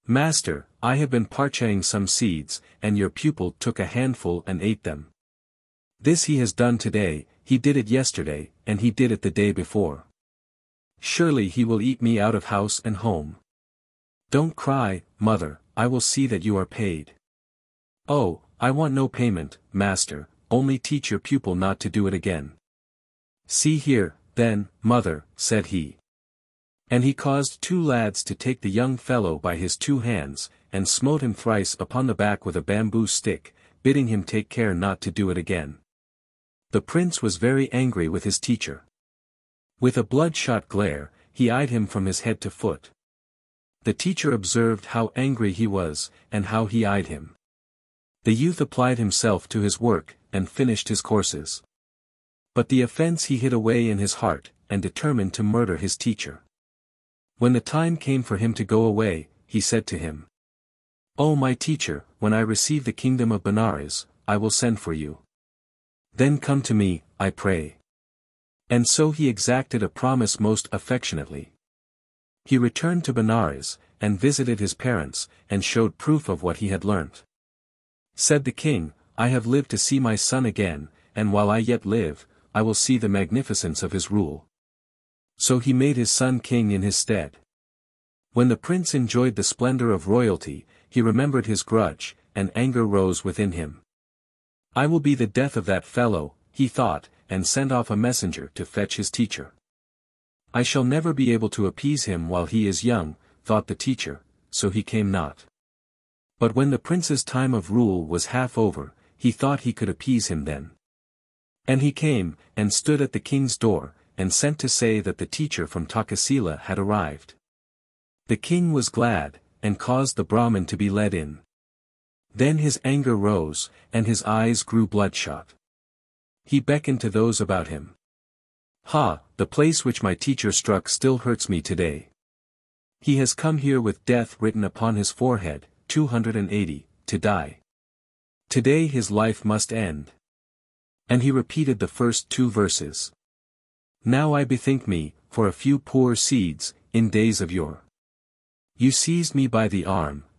Master, I have been parching some seeds, and your pupil took a handful and ate them. This he has done today, he did it yesterday, and he did it the day before. Surely he will eat me out of house and home. Don't cry, mother, I will see that you are paid. Oh, I want no payment, master, only teach your pupil not to do it again. See here, then, mother, said he. And he caused 2 lads to take the young fellow by his 2 hands, and smote him thrice upon the back with a bamboo stick, bidding him take care not to do it again. The prince was very angry with his teacher. With a bloodshot glare, he eyed him from his head to foot. The teacher observed how angry he was, and how he eyed him. The youth applied himself to his work, and finished his courses. But the offense he hid away in his heart, and determined to murder his teacher. When the time came for him to go away, he said to him, O my teacher, when I receive the kingdom of Benares, I will send for you. Then come to me, I pray. And so he exacted a promise most affectionately. He returned to Benares, and visited his parents, and showed proof of what he had learnt. Said the king, I have lived to see my son again, and while I yet live, I will see the magnificence of his rule. So he made his son king in his stead. When the prince enjoyed the splendor of royalty, he remembered his grudge, and anger rose within him. I will be the death of that fellow, he thought, and sent off a messenger to fetch his teacher. I shall never be able to appease him while he is young, thought the teacher, so he came not. But when the prince's time of rule was half over, he thought he could appease him then. And he came, and stood at the king's door, and sent to say that the teacher from Takasila had arrived. The king was glad, and caused the Brahmin to be led in. Then his anger rose, and his eyes grew bloodshot. He beckoned to those about him. Ha, the place which my teacher struck still hurts me today. He has come here with death written upon his forehead, 280, to die. Today his life must end. And he repeated the first 2 verses. Now I bethink me, for a few poor seeds, in days of yore. You seized me by the arm,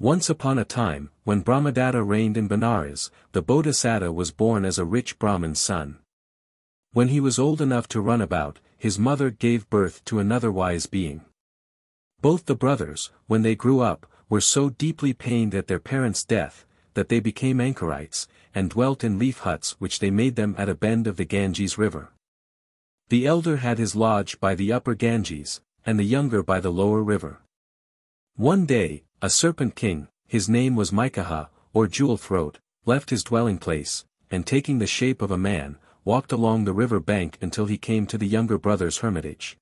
Once upon a time, when Brahmadatta reigned in Benares, the Bodhisattva was born as a rich Brahmin's son. When he was old enough to run about, his mother gave birth to another wise being. Both the brothers, when they grew up, were so deeply pained at their parents' death, that they became anchorites, and dwelt in leaf huts which they made them at a bend of the Ganges river. The elder had his lodge by the upper Ganges, and the younger by the lower river. One day, a serpent king, his name was Maikaha, or Jewel Throat, left his dwelling place, and taking the shape of a man, walked along the river bank until he came to the younger brother's hermitage.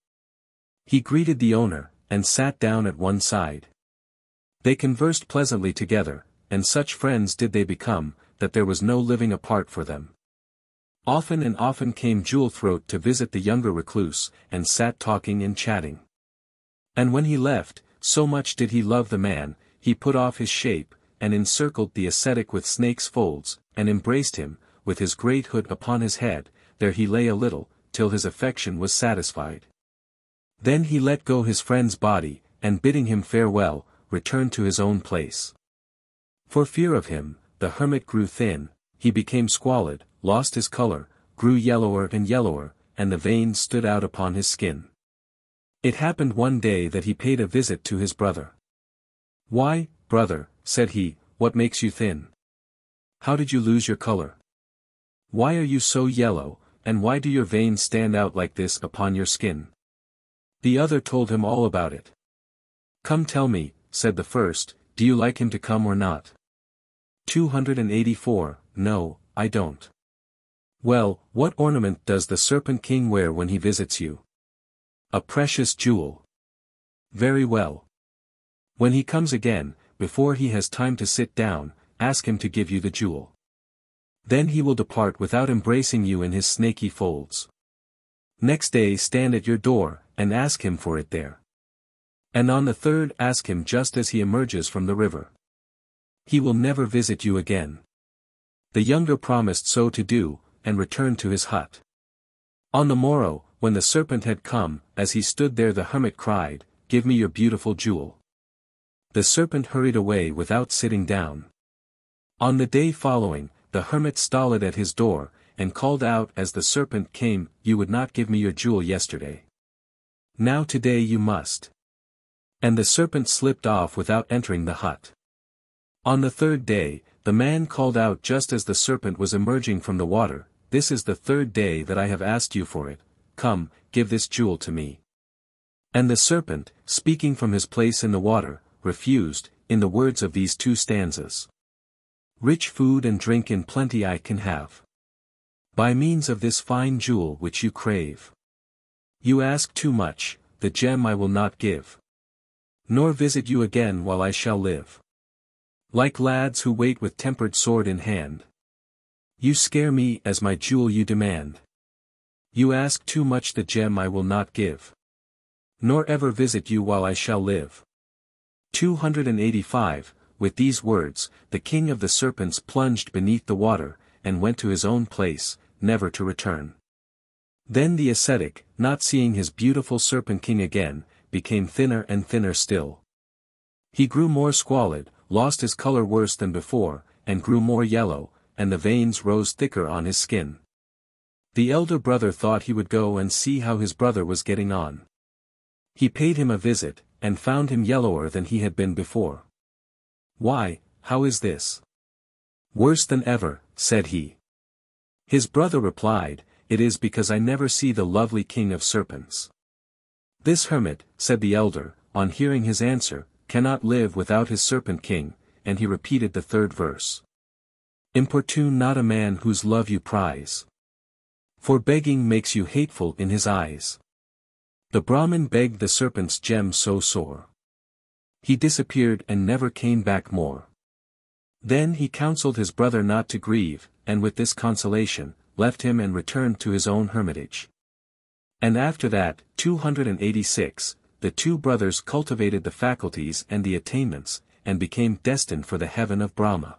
He greeted the owner, and sat down at one side. They conversed pleasantly together, and such friends did they become, that there was no living apart for them. Often and often came Jewel Throat to visit the younger recluse, and sat talking and chatting. And when he left, so much did he love the man, he put off his shape, and encircled the ascetic with snake's folds, and embraced him, with his great hood upon his head. There he lay a little, till his affection was satisfied. Then he let go his friend's body, and bidding him farewell, returned to his own place. For fear of him, the hermit grew thin, he became squalid, lost his color, grew yellower and yellower, and the veins stood out upon his skin. It happened one day that he paid a visit to his brother. "Why, brother," said he, "what makes you thin? How did you lose your color? Why are you so yellow, and why do your veins stand out like this upon your skin?" The other told him all about it. "Come tell me," said the first, "do you like him to come or not?" 284, "No, I don't." "Well, what ornament does the Serpent King wear when he visits you?" "A precious jewel." "Very well. When he comes again, before he has time to sit down, ask him to give you the jewel. Then he will depart without embracing you in his snaky folds. Next day stand at your door, and ask him for it there. And on the third ask him just as he emerges from the river. He will never visit you again." The younger promised so to do, and returned to his hut. On the morrow, when the serpent had come, as he stood there the hermit cried, "Give me your beautiful jewel." The serpent hurried away without sitting down. On the day following, the hermit stalled at his door, and called out as the serpent came, "You would not give me your jewel yesterday. Now today you must." And the serpent slipped off without entering the hut. On the third day, the man called out just as the serpent was emerging from the water, "This is the third day that I have asked you for it. Come, give this jewel to me." And the serpent, speaking from his place in the water, refused, in the words of these two stanzas. "Rich food and drink in plenty I can have, by means of this fine jewel which you crave. You ask too much, the gem I will not give, nor visit you again while I shall live. Like lads who wait with tempered sword in hand, you scare me as my jewel you demand. You ask too much, the gem I will not give, nor ever visit you while I shall live." 285, with these words, the king of the serpents plunged beneath the water, and went to his own place, never to return. Then the ascetic, not seeing his beautiful serpent king again, became thinner and thinner still. He grew more squalid, lost his color worse than before, and grew more yellow, and the veins rose thicker on his skin. The elder brother thought he would go and see how his brother was getting on. He paid him a visit, and found him yellower than he had been before. "Why, how is this?" "Worse than ever," said he. His brother replied, "It is because I never see the lovely king of serpents." "This hermit," said the elder, on hearing his answer, "cannot live without his serpent king," and he repeated the third verse. "Importune not a man whose love you prize, for begging makes you hateful in his eyes." The Brahmin begged the serpent's gem so sore, he disappeared and never came back more. Then he counseled his brother not to grieve, and with this consolation, left him and returned to his own hermitage. And after that, 286, the two brothers cultivated the faculties and the attainments, and became destined for the heaven of Brahma.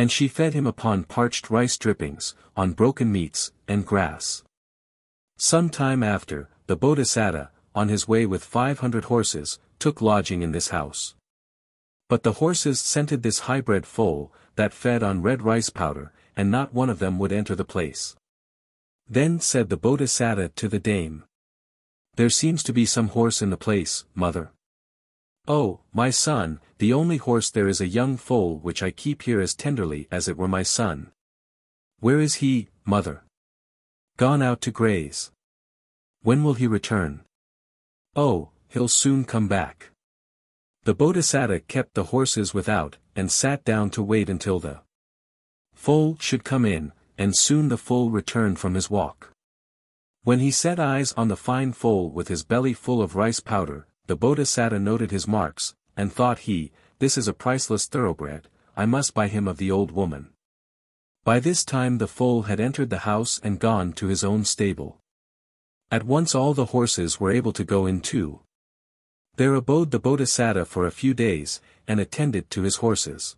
And she fed him upon parched rice drippings, on broken meats, and grass. Some time after, the Bodhisattva, on his way with 500 horses, took lodging in this house. But the horses scented this high-bred foal, that fed on red rice powder, and not one of them would enter the place. Then said the Bodhisattva to the dame, "There seems to be some horse in the place, mother." "Oh, my son, the only horse there is a young foal which I keep here as tenderly as it were my son." "Where is he, mother?" "Gone out to graze." "When will he return?" "Oh, he'll soon come back." The Bodhisattva kept the horses without, and sat down to wait until the foal should come in, and soon the foal returned from his walk. When he set eyes on the fine foal with his belly full of rice powder, the Bodhisattva noted his marks, and thought this is a priceless thoroughbred, I must buy him of the old woman. By this time the foal had entered the house and gone to his own stable. At once all the horses were able to go in too. There abode the Bodhisattva for a few days, and attended to his horses.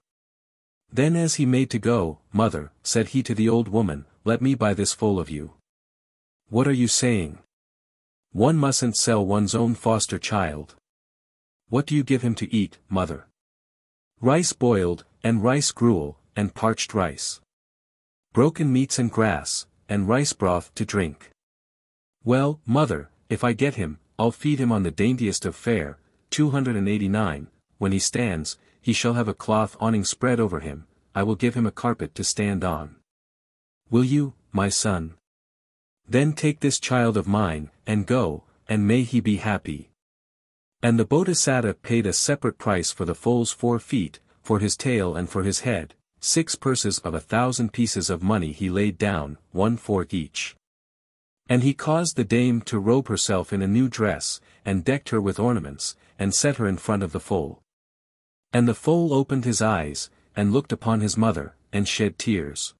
Then as he made to go, "Mother," said he to the old woman, "let me buy this foal of you." "What are you saying? One mustn't sell one's own foster child." "What do you give him to eat, mother?" "Rice boiled, and rice gruel, and parched rice. Broken meats and grass, and rice broth to drink." "Well, mother, if I get him, I'll feed him on the daintiest of fare." 289, when he stands, he shall have a cloth awning spread over him, I will give him a carpet to stand on. "Will you, my son? Then take this child of mine, and go, and may he be happy." And the Bodhisattva paid a separate price for the foal's 4 feet, for his tail and for his head, 6 purses of 1,000 pieces of money he laid down, 1 fork each. And he caused the dame to robe herself in a new dress, and decked her with ornaments, and set her in front of the foal. And the foal opened his eyes, and looked upon his mother, and shed tears.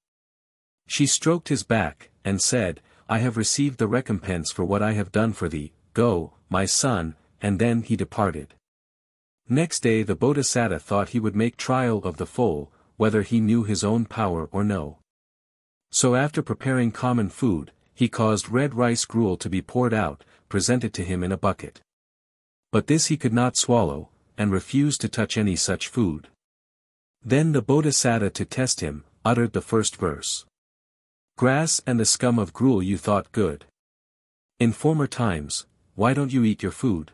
She stroked his back, and said, "I have received the recompense for what I have done for thee, go, my son," and then he departed. Next day the Bodhisattva thought he would make trial of the foal, whether he knew his own power or no. So after preparing common food, he caused red rice gruel to be poured out, presented to him in a bucket. But this he could not swallow, and refused to touch any such food. Then the Bodhisattva, to test him, uttered the first verse. "Grass and the scum of gruel you thought good. In former times, why don't you eat your food?"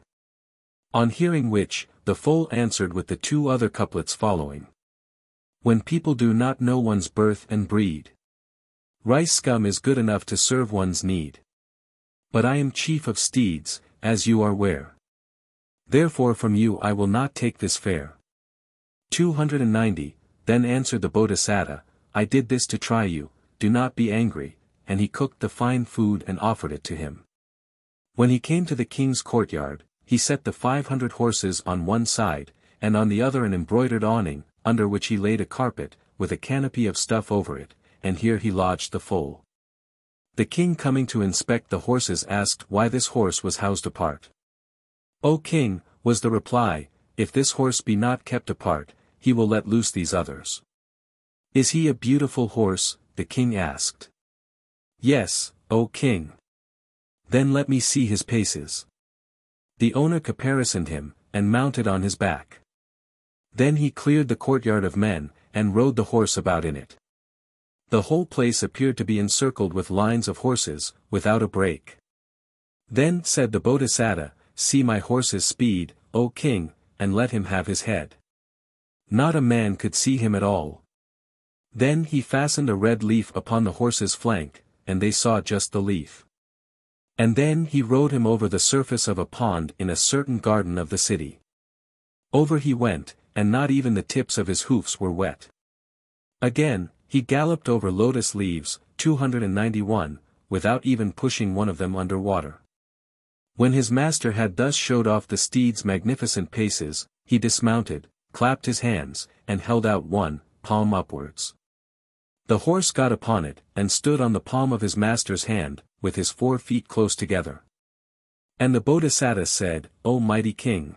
On hearing which, the foal answered with the 2 other couplets following. "When people do not know one's birth and breed, rice scum is good enough to serve one's need. But I am chief of steeds, as you are ware. Therefore from you I will not take this fare." 290, then answered the Bodhisattva, "I did this to try you, do not be angry," and he cooked the fine food and offered it to him. When he came to the king's courtyard, he set the 500 horses on one side, and on the other an embroidered awning, under which he laid a carpet, with a canopy of stuff over it, and here he lodged the foal. The king coming to inspect the horses asked why this horse was housed apart. "O king," was the reply, "if this horse be not kept apart, he will let loose these others." "Is he a beautiful horse?" the king asked. "Yes, O king." "Then let me see his paces." The owner caparisoned him, and mounted on his back. Then he cleared the courtyard of men, and rode the horse about in it. The whole place appeared to be encircled with lines of horses, without a break. Then said the Bodhisattva, "See my horse's speed, O king, and let him have his head." Not a man could see him at all. Then he fastened a red leaf upon the horse's flank, and they saw just the leaf. And then he rode him over the surface of a pond in a certain garden of the city. Over he went, and not even the tips of his hoofs were wet. Again, he galloped over lotus leaves, 291, without even pushing one of them under water. When his master had thus showed off the steed's magnificent paces, he dismounted, clapped his hands, and held out one, palm upwards. The horse got upon it, and stood on the palm of his master's hand, with his 4 feet close together. And the Bodhisattva said, "O mighty king!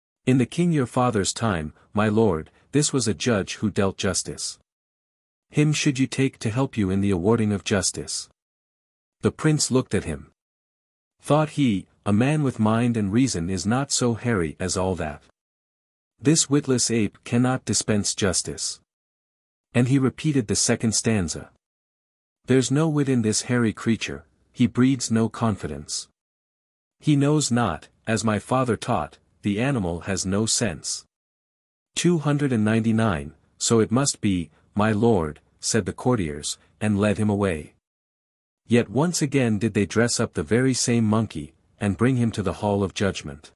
In the king your father's time, my lord, this was a judge who dealt justice. Him should you take to help you in the awarding of justice. The prince looked at him. Thought he, a man with mind and reason is not so hairy as all that. This witless ape cannot dispense justice. And he repeated the second stanza. There's no wit in this hairy creature, he breeds no confidence. He knows not, as my father taught, the animal has no sense. 299, so it must be, my lord, said the courtiers, and led him away. Yet once again did they dress up the very same monkey, and bring him to the hall of judgment.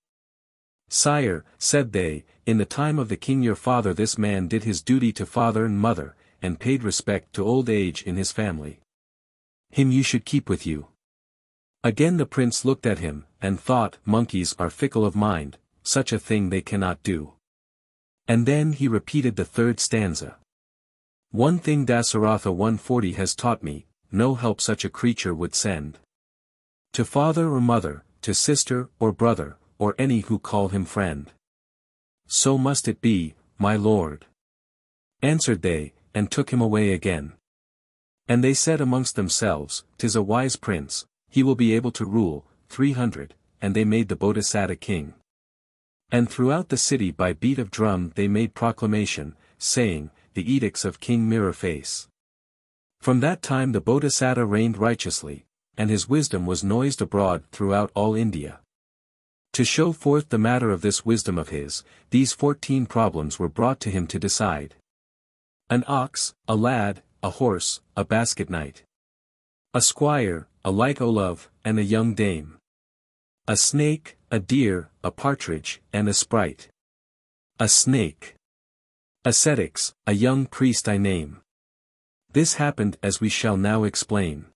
Sire, said they, in the time of the king your father this man did his duty to father and mother, and paid respect to old age in his family. Him you should keep with you. Again the prince looked at him, and thought, monkeys are fickle of mind, such a thing they cannot do. And then he repeated the third stanza. One thing Dasaratha 140 has taught me, no help such a creature would send. To father or mother, to sister or brother, or any who call him friend. So must it be, my lord. Answered they, and took him away again. And they said amongst themselves, 'Tis a wise prince, he will be able to rule, 300, and they made the Bodhisattva king. And throughout the city by beat of drum they made proclamation, saying, the edicts of King Mirror-Face. From that time the Bodhisattva reigned righteously, and his wisdom was noised abroad throughout all India. To show forth the matter of this wisdom of his, these 14 problems were brought to him to decide. An ox, a lad, a horse, a basket knight. A squire, a light olove, and a young dame. A snake, a deer, a partridge, and a sprite. A snake. Ascetics, a young priest I name. This happened as we shall now explain.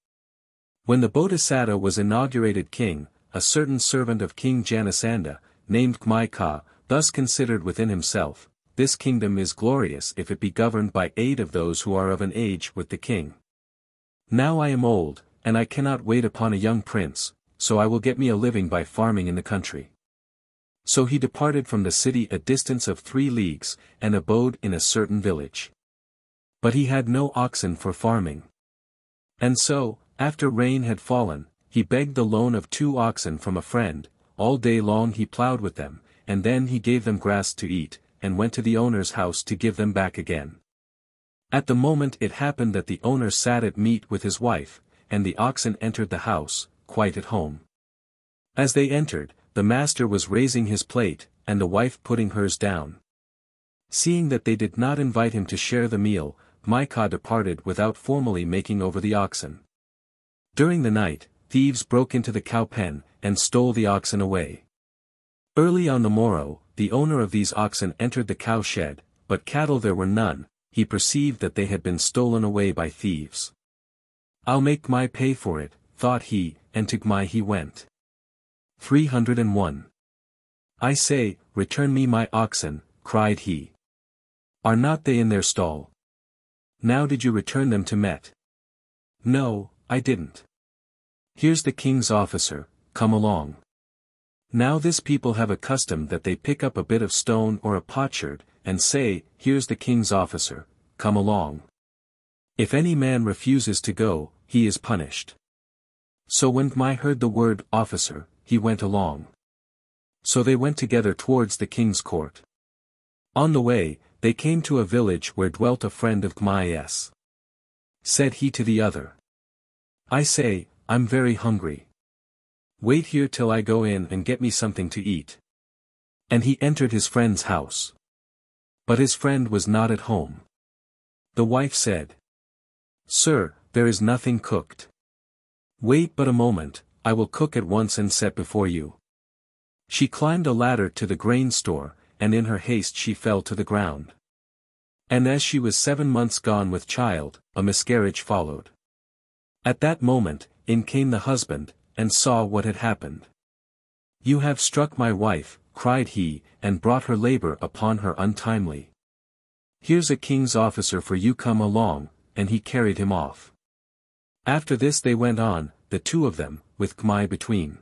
When the Bodhisattva was inaugurated king, a certain servant of King Janasandha, named Khmaika, thus considered within himself, this kingdom is glorious if it be governed by aid of those who are of an age with the king. Now I am old, and I cannot wait upon a young prince, so I will get me a living by farming in the country. So he departed from the city a distance of 3 leagues, and abode in a certain village. But he had no oxen for farming. And so, after rain had fallen, he begged the loan of 2 oxen from a friend, all day long he ploughed with them, and then he gave them grass to eat, and went to the owner's house to give them back again. At the moment it happened that the owner sat at meat with his wife, and the oxen entered the house, quite at home. As they entered, the master was raising his plate, and the wife putting hers down. Seeing that they did not invite him to share the meal, Khmaika departed without formally making over the oxen. During the night, thieves broke into the cow pen, and stole the oxen away. Early on the morrow, the owner of these oxen entered the cow shed, but cattle there were none. He perceived that they had been stolen away by thieves. I'll make Khmai pay for it, thought he, and to Khmai he went. 301. I say, return me my oxen, cried he. Are not they in their stall? Now did you return them to Met? No, I didn't. Here's the king's officer, come along. Now this people have a custom that they pick up a bit of stone or a potsherd, and say, here's the king's officer, come along. If any man refuses to go, he is punished. So when Khmai heard the word officer, he went along. So they went together towards the king's court. On the way, they came to a village where dwelt a friend of Khmai's. Said he to the other, I say, I'm very hungry. Wait here till I go in and get me something to eat. And he entered his friend's house. But his friend was not at home. The wife said, Sir, there is nothing cooked. Wait but a moment, I will cook at once and set before you. She climbed a ladder to the grain store, and in her haste she fell to the ground. And as she was 7 months gone with child, a miscarriage followed. At that moment, in came the husband, and saw what had happened. You have struck my wife, cried he, and brought her labor upon her untimely. Here's a king's officer for you, come along, and he carried him off. After this they went on, the 2 of them, with Khmai between.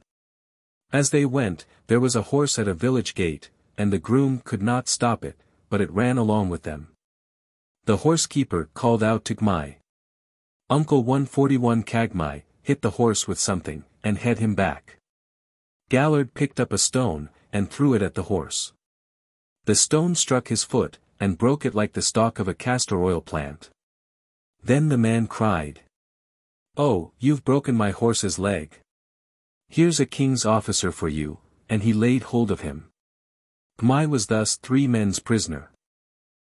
As they went, there was a horse at a village gate, and the groom could not stop it, but it ran along with them. The horsekeeper called out to Gmai. Uncle 141 Kagmai hit the horse with something, and head him back. Gallard picked up a stone, and threw it at the horse. The stone struck his foot, and broke it like the stalk of a castor oil plant. Then the man cried, "Oh, you've broken my horse's leg. Here's a king's officer for you," and he laid hold of him. Gmai was thus 3 men's prisoner.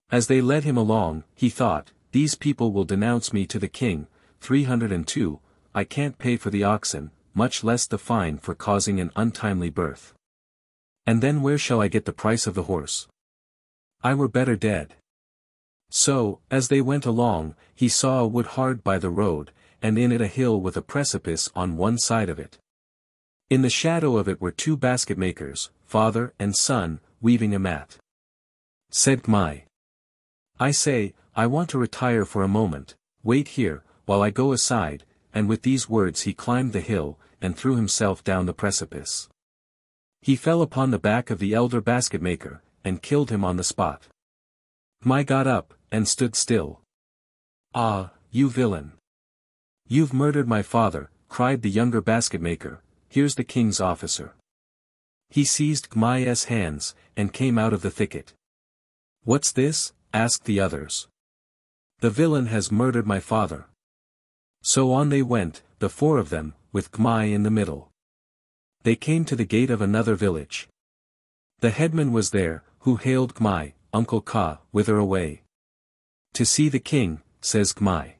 As they led him along, he thought, "These people will denounce me to the king." 302, I can't pay for the oxen, much less the fine for causing an untimely birth. And then where shall I get the price of the horse? I were better dead. So, as they went along, he saw a wood hard by the road, and in it a hill with a precipice on one side of it. In the shadow of it were 2 basket makers, father and son, weaving a mat. Said Gmai, "I say, I want to retire for a moment, wait here, while I go aside," and with these words he climbed the hill, and threw himself down the precipice. He fell upon the back of the elder basket maker, and killed him on the spot. Gmai got up, and stood still. "Ah, you villain! You've murdered my father," cried the younger basket maker. "Here's the king's officer." He seized Gmai's hands, and came out of the thicket. "What's this?" asked the others. "The villain has murdered my father." So on they went, the 4 of them, with Gmai in the middle. They came to the gate of another village. The headman was there, who hailed Gmai, "Uncle Ka, whither away?" "To see the king," says Gmai.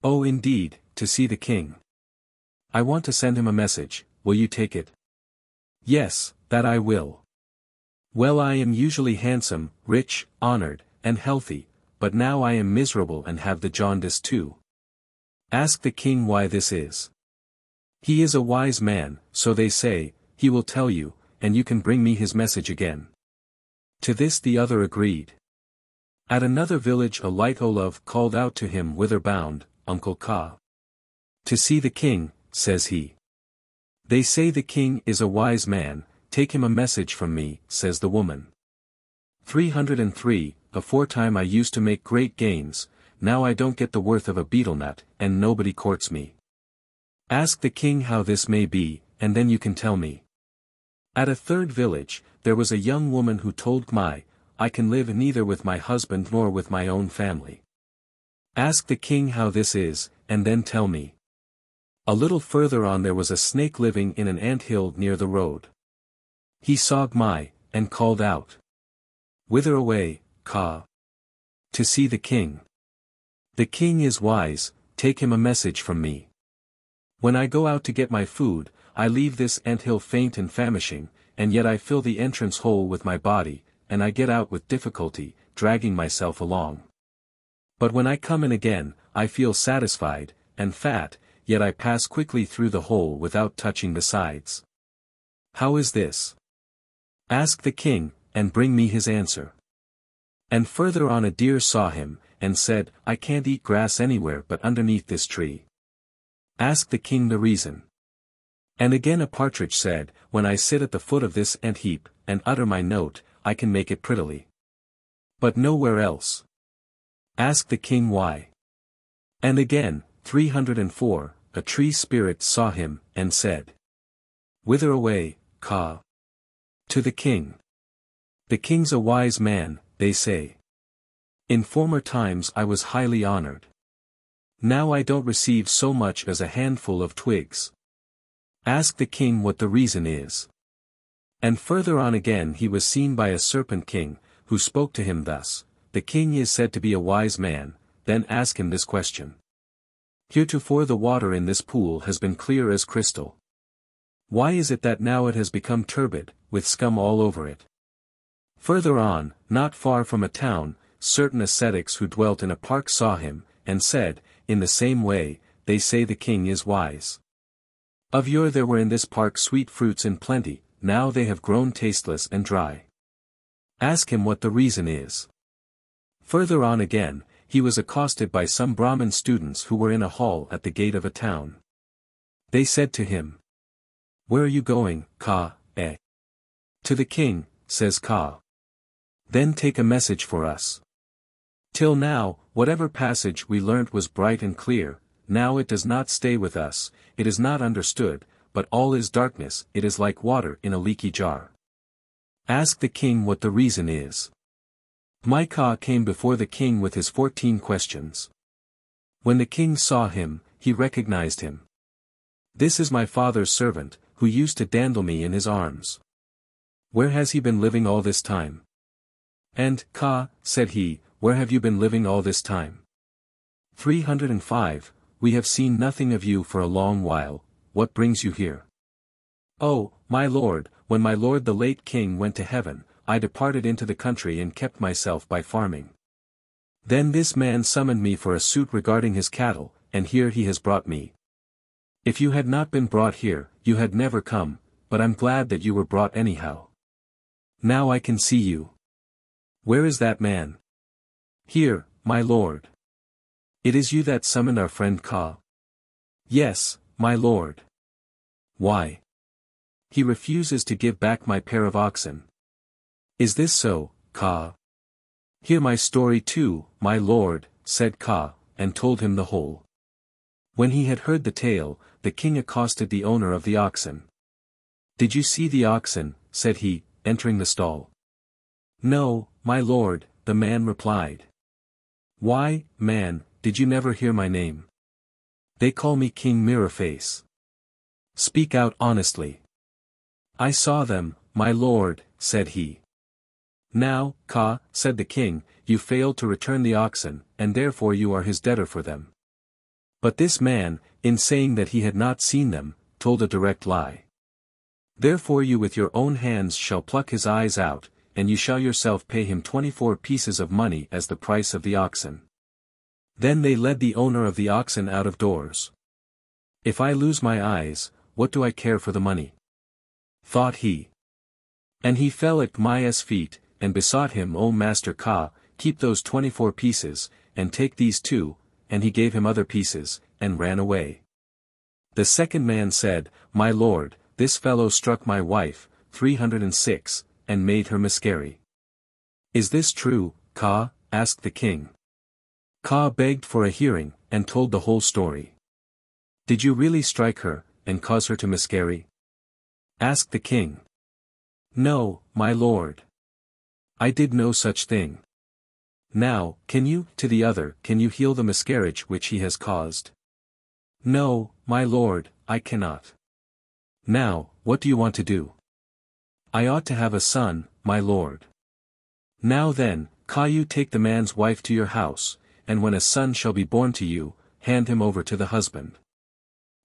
"Oh indeed, to see the king. I want to send him a message, will you take it?" "Yes, that I will. Well, I am usually handsome, rich, honored, and healthy, but now I am miserable and have the jaundice too. Ask the king why this is. He is a wise man, so they say, he will tell you, and you can bring me his message again." To this the other agreed. At another village a light Olav called out to him, "Whither bound, Uncle Ka?" "To see the king," says he. "They say the king is a wise man, take him a message from me," says the woman. 303, Aforetime I used to make great gains, now I don't get the worth of a betel nut, and nobody courts me. Ask the king how this may be, and then you can tell me. At a third village, there was a young woman who told Gmai, "I can live neither with my husband nor with my own family. Ask the king how this is, and then tell me." A little further on there was a snake living in an ant-hill near the road. He saw Gmai, and called out, "Whither away, Ka?" "To see the king. The king is wise, take him a message from me. When I go out to get my food, I leave this ant-hill faint and famishing, and yet I fill the entrance hole with my body, and I get out with difficulty, dragging myself along. But when I come in again, I feel satisfied, and fat, yet I pass quickly through the hole without touching the sides. How is this? Ask the king, and bring me his answer." And further on a deer saw him, and said, "I can't eat grass anywhere but underneath this tree. Ask the king the reason." And again a partridge said, "When I sit at the foot of this ant heap, and utter my note, I can make it prettily. But nowhere else. Ask the king why." And again, 304, a tree spirit saw him, and said, "Whither away, Ka?" "To the king. The king's a wise man, they say. In former times I was highly honored. Now I don't receive so much as a handful of twigs. Ask the king what the reason is." And further on again he was seen by a serpent king, who spoke to him thus, "The king is said to be a wise man, then ask him this question. Heretofore the water in this pool has been clear as crystal. Why is it that now it has become turbid, with scum all over it?" Further on, not far from a town, certain ascetics who dwelt in a park saw him, and said, "In the same way, they say the king is wise. Of yore there were in this park sweet fruits in plenty, now they have grown tasteless and dry. Ask him what the reason is." Further on again, he was accosted by some Brahmin students who were in a hall at the gate of a town. They said to him, "Where are you going, Ka, eh?" "To the king," says Ka. Then take a message for us. Till now, whatever passage we learnt was bright and clear, now it does not stay with us, it is not understood, but all is darkness, it is like water in a leaky jar. Ask the king what the reason is. Ka came before the king with his 14 questions. When the king saw him, he recognized him. This is my father's servant, who used to dandle me in his arms. Where has he been living all this time? And, Ka, said he, where have you been living all this time? 305, we have seen nothing of you for a long while, what brings you here? Oh, my lord, when my lord the late king went to heaven, I departed into the country and kept myself by farming. Then this man summoned me for a suit regarding his cattle, and here he has brought me. If you had not been brought here, you had never come, but I'm glad that you were brought anyhow. Now I can see you. Where is that man? Here, my lord. It is you that summoned our friend Ka? Yes, my lord. Why? He refuses to give back my pair of oxen. Is this so, Ka? Hear my story too, my lord, said Ka, and told him the whole. When he had heard the tale, the king accosted the owner of the oxen. Did you see the oxen, said he, entering the stall? No, my lord, the man replied. Why, man, did you never hear my name? They call me King Mirror-Face. Speak out honestly. I saw them, my lord, said he. Now, Ka, said the king, you failed to return the oxen, and therefore you are his debtor for them. But this man, in saying that he had not seen them, told a direct lie. Therefore you with your own hands shall pluck his eyes out, and you shall yourself pay him 24 pieces of money as the price of the oxen. Then they led the owner of the oxen out of doors. If I lose my eyes, what do I care for the money? Thought he. And he fell at Maya's feet, and besought him, O Master Ka, keep those 24 pieces, and take these too, and he gave him other pieces, and ran away. The second man said, My lord, this fellow struck my wife, 306, and made her miscarry. Is this true, Ka? Asked the king. Ka begged for a hearing, and told the whole story. Did you really strike her, and cause her to miscarry? Asked the king. No, my lord. I did no such thing. Now, can you, to the other, can you heal the miscarriage which he has caused? No, my lord, I cannot. Now, what do you want to do? I ought to have a son, my lord. Now then, Ka, you take the man's wife to your house, and when a son shall be born to you, hand him over to the husband.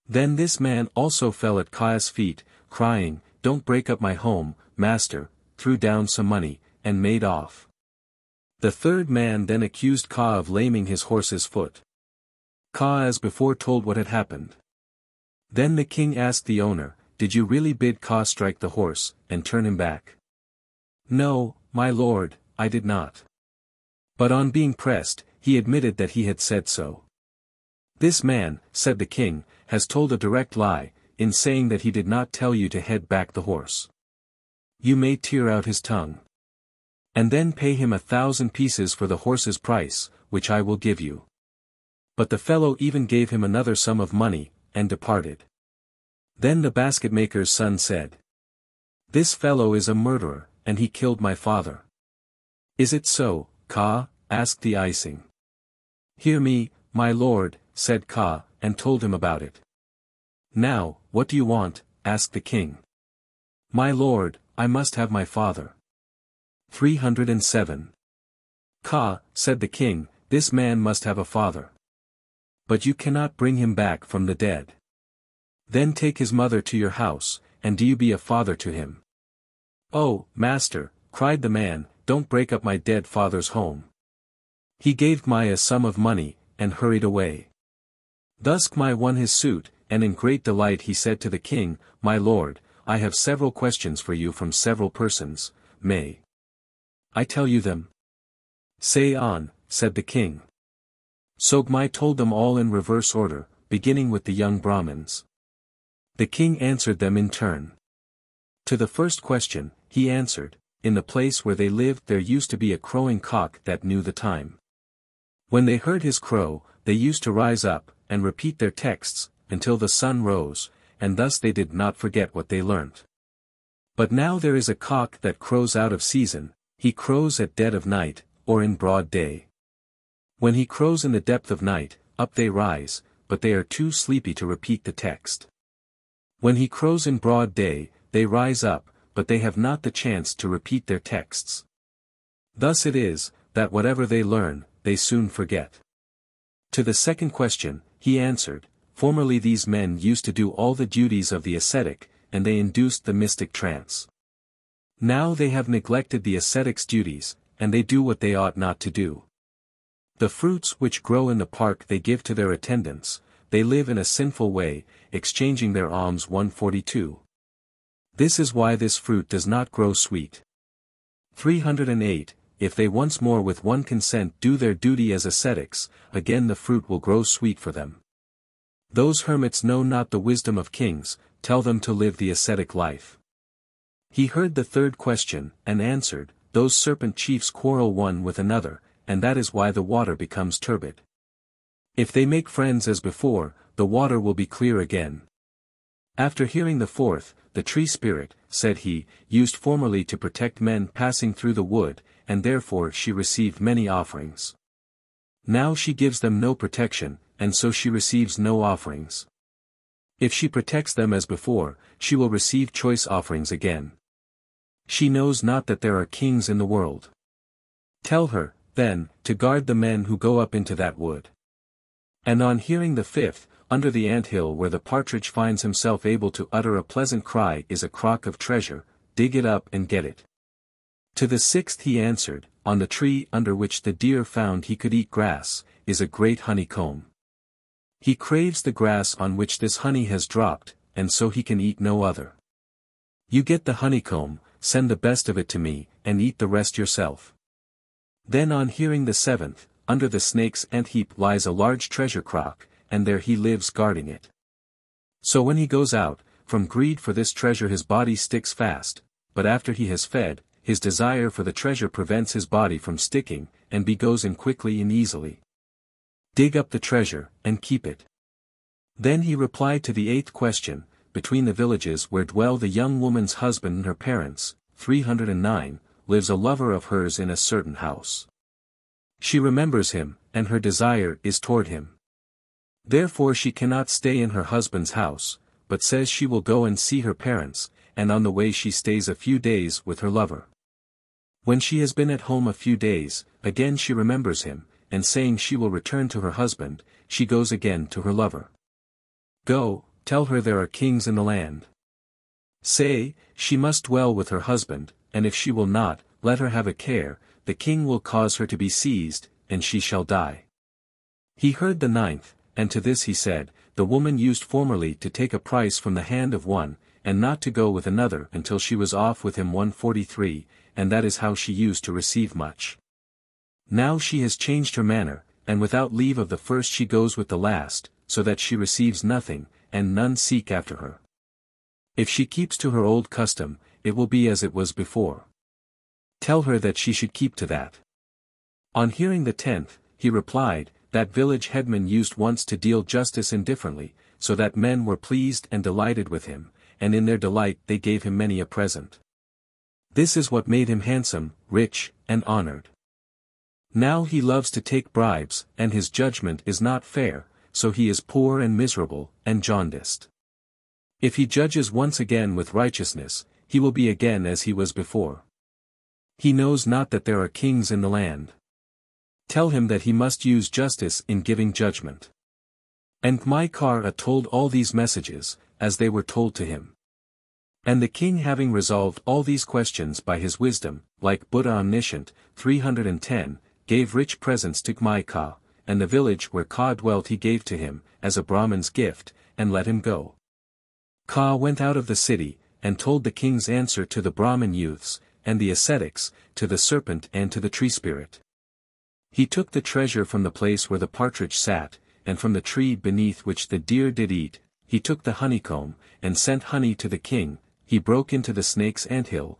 Then this man also fell at Ka's feet, crying, Don't break up my home, master, threw down some money, and made off. The third man then accused Ka of laming his horse's foot. Ka as before told what had happened. Then the king asked the owner, Did you really bid Ka strike the horse, and turn him back? No, my lord, I did not. But on being pressed, he admitted that he had said so. This man, said the king, has told a direct lie, in saying that he did not tell you to head back the horse. You may tear out his tongue. And then pay him 1,000 pieces for the horse's price, which I will give you. But the fellow even gave him another sum of money, and departed. Then the basketmaker's son said, This fellow is a murderer, and he killed my father. Is it so, Ka? Asked the icing. Hear me, my lord, said Ka, and told him about it. Now, what do you want? Asked the king. My lord, I must have my father. 307. Ka, said the king, this man must have a father. But you cannot bring him back from the dead. Then take his mother to your house, and do you be a father to him. Oh, master, cried the man, don't break up my dead father's home. He gave K'mai a sum of money, and hurried away. Thus K'mai won his suit, and in great delight he said to the king, My lord, I have several questions for you from several persons, may I tell you them? Say on, said the king. So K'mai told them all in reverse order, beginning with the young Brahmins. The king answered them in turn. To the first question, he answered, in the place where they lived there used to be a crowing cock that knew the time. When they heard his crow, they used to rise up, and repeat their texts, until the sun rose, and thus they did not forget what they learnt. But now there is a cock that crows out of season, he crows at dead of night, or in broad day. When he crows in the depth of night, up they rise, but they are too sleepy to repeat the text. When he crows in broad day, they rise up, but they have not the chance to repeat their texts. Thus it is, that whatever they learn, they soon forget. To the second question, he answered, formerly these men used to do all the duties of the ascetic, and they induced the mystic trance. Now they have neglected the ascetic's duties, and they do what they ought not to do. The fruits which grow in the park they give to their attendants, they live in a sinful way, exchanging their alms. 142. This is why this fruit does not grow sweet. 308. If they once more with one consent do their duty as ascetics, again the fruit will grow sweet for them. Those hermits know not the wisdom of kings, tell them to live the ascetic life. He heard the third question, and answered, those serpent chiefs quarrel one with another, and that is why the water becomes turbid. If they make friends as before, the water will be clear again. After hearing the fourth, the tree spirit, said he, used formerly to protect men passing through the wood, and therefore she received many offerings. Now she gives them no protection, and so she receives no offerings. If she protects them as before, she will receive choice offerings again. She knows not that there are kings in the world. Tell her, then, to guard the men who go up into that wood. And on hearing the fifth, under the ant-hill where the partridge finds himself able to utter a pleasant cry is a crock of treasure, dig it up and get it. To the sixth he answered, on the tree under which the deer found he could eat grass, is a great honeycomb. He craves the grass on which this honey has dropped, and so he can eat no other. You get the honeycomb, send the best of it to me, and eat the rest yourself. Then on hearing the seventh, under the snake's ant-heap lies a large treasure crock, and there he lives guarding it. So when he goes out, from greed for this treasure his body sticks fast, but after he has fed, his desire for the treasure prevents his body from sticking, and he goes in quickly and easily. Dig up the treasure, and keep it. Then he replied to the eighth question, between the villages where dwell the young woman's husband and her parents, 309, lives a lover of hers in a certain house. She remembers him, and her desire is toward him. Therefore she cannot stay in her husband's house, but says she will go and see her parents, and on the way she stays a few days with her lover. When she has been at home a few days, again she remembers him, and saying she will return to her husband, she goes again to her lover. Go, tell her there are kings in the land. Say, she must dwell with her husband, and if she will not, let her have a care, the king will cause her to be seized, and she shall die. He heard the ninth, and to this he said, the woman used formerly to take a price from the hand of one, and not to go with another until she was off with him. 143, and that is how she used to receive much. Now she has changed her manner, and without leave of the first she goes with the last, so that she receives nothing, and none seek after her. If she keeps to her old custom, it will be as it was before. Tell her that she should keep to that. On hearing the tenth, he replied, that village headman used once to deal justice indifferently, so that men were pleased and delighted with him, and in their delight they gave him many a present. This is what made him handsome, rich, and honored. Now he loves to take bribes, and his judgment is not fair, so he is poor and miserable, and jaundiced. If he judges once again with righteousness, he will be again as he was before. He knows not that there are kings in the land. Tell him that he must use justice in giving judgment. And Maikara told all these messages, as they were told to him. And the king having resolved all these questions by his wisdom, like Buddha omniscient, 310, gave rich presents to Maikara, and the village where Ka dwelt he gave to him, as a Brahman's gift, and let him go. Ka went out of the city, and told the king's answer to the Brahmin youths, and the ascetics, to the serpent and to the tree spirit. He took the treasure from the place where the partridge sat, and from the tree beneath which the deer did eat, he took the honeycomb, and sent honey to the king, he broke into the snake's anthill,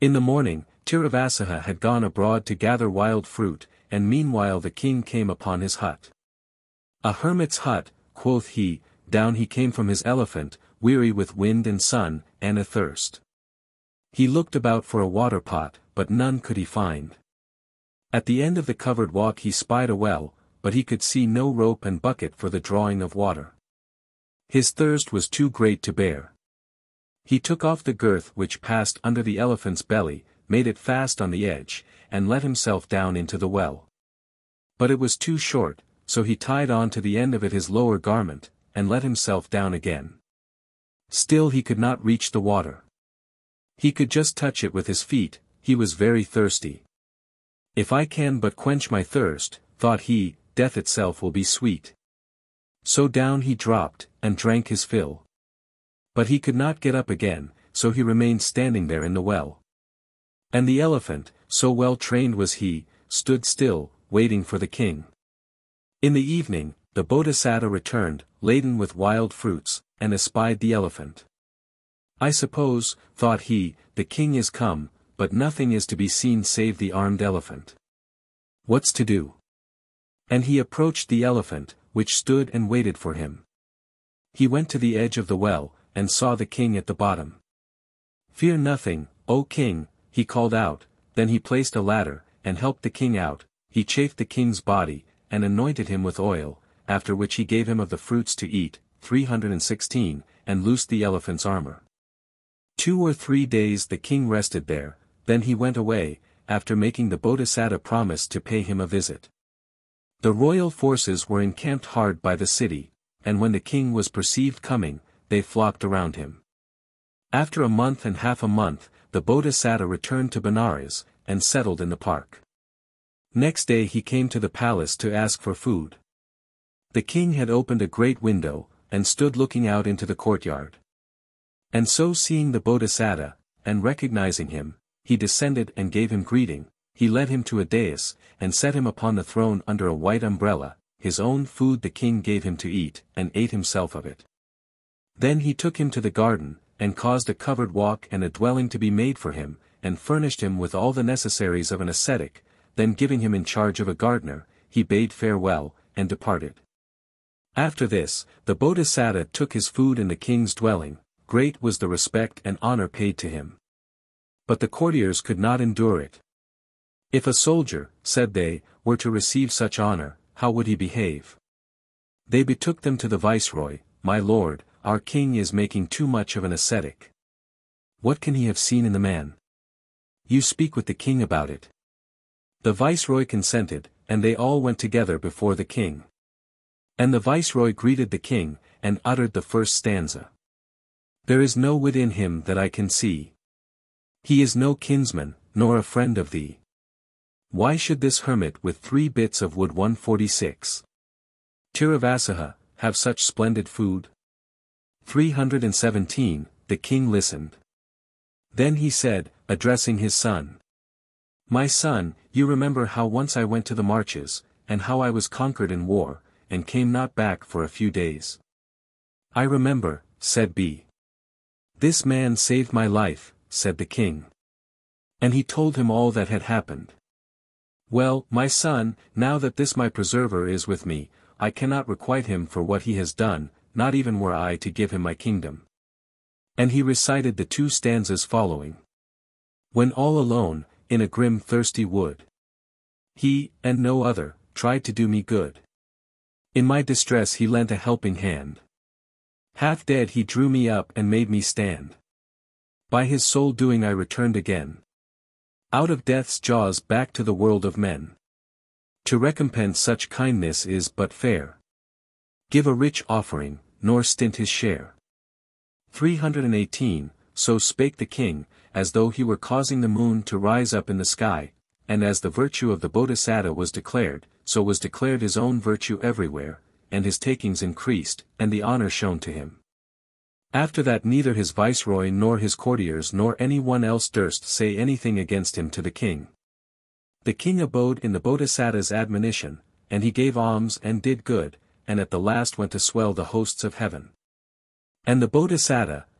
In the morning, Tiruvāsaha had gone abroad to gather wild fruit, and meanwhile the king came upon his hut. "A hermit's hut," quoth he, down he came from his elephant, weary with wind and sun, and athirst. He looked about for a water pot, but none could he find. At the end of the covered walk he spied a well, but he could see no rope and bucket for the drawing of water. His thirst was too great to bear. He took off the girth which passed under the elephant's belly, made it fast on the edge, and let himself down into the well. But it was too short, so he tied on to the end of it his lower garment, and let himself down again. Still he could not reach the water. He could just touch it with his feet, he was very thirsty. "If I can but quench my thirst," thought he, "death itself will be sweet." So down he dropped, and drank his fill. But he could not get up again, so he remained standing there in the well. And the elephant, so well trained was he, stood still, waiting for the king. In the evening, the Bodhisattva returned, laden with wild fruits, and espied the elephant. "I suppose," thought he, "the king is come, but nothing is to be seen save the armed elephant. What's to do?" And he approached the elephant, which stood and waited for him. He went to the edge of the well, and saw the king at the bottom. "Fear nothing, O king," he called out. Then he placed a ladder, and helped the king out. He chafed the king's body, and anointed him with oil, after which he gave him of the fruits to eat, 316, and loosed the elephant's armor. 2 or 3 days the king rested there, then he went away, after making the Bodhisattva promise to pay him a visit. The royal forces were encamped hard by the city, and when the king was perceived coming, they flocked around him. After a month and half a month, the Bodhisattva returned to Benares, and settled in the park. Next day he came to the palace to ask for food. The king had opened a great window, and stood looking out into the courtyard. And so seeing the Bodhisattva, and recognizing him, he descended and gave him greeting. He led him to a dais, and set him upon the throne under a white umbrella. His own food the king gave him to eat, and ate himself of it. Then he took him to the garden, and caused a covered walk and a dwelling to be made for him, and furnished him with all the necessaries of an ascetic. Then giving him in charge of a gardener, he bade farewell, and departed. After this, the Bodhisattva took his food in the king's dwelling. Great was the respect and honor paid to him. But the courtiers could not endure it. "If a soldier," said they, "were to receive such honor, how would he behave?" They betook them to the viceroy. "My lord, our king is making too much of an ascetic. What can he have seen in the man? You speak with the king about it." The viceroy consented, and they all went together before the king. And the viceroy greeted the king, and uttered the first stanza. "There is no wit in him that I can see. He is no kinsman, nor a friend of thee. Why should this hermit with 3 bits of wood 146 Tiruvāsaha have such splendid food?" 317, the king listened. Then he said, addressing his son. "My son, you remember how once I went to the marches, and how I was conquered in war, and came not back for a few days?" "I remember," said B. "This man saved my life," said the king. And he told him all that had happened. "Well, my son, now that this my preserver is with me, I cannot requite him for what he has done, not even were I to give him my kingdom." And he recited the 2 stanzas following. "When all alone, in a grim thirsty wood, he, and no other, tried to do me good. In my distress he lent a helping hand. Half dead he drew me up and made me stand. By his soul doing I returned again, out of death's jaws back to the world of men. To recompense such kindness is but fair. Give a rich offering, nor stint his share." 318, so spake the king, as though he were causing the moon to rise up in the sky, and as the virtue of the Bodhisattva was declared, so was declared his own virtue everywhere, and his takings increased, and the honor shown to him. After that neither his viceroy nor his courtiers nor any one else durst say anything against him to the king. The king abode in the Bodhisattva's admonition, and he gave alms and did good, and at the last went to swell the hosts of heaven. And the Bodhisattva,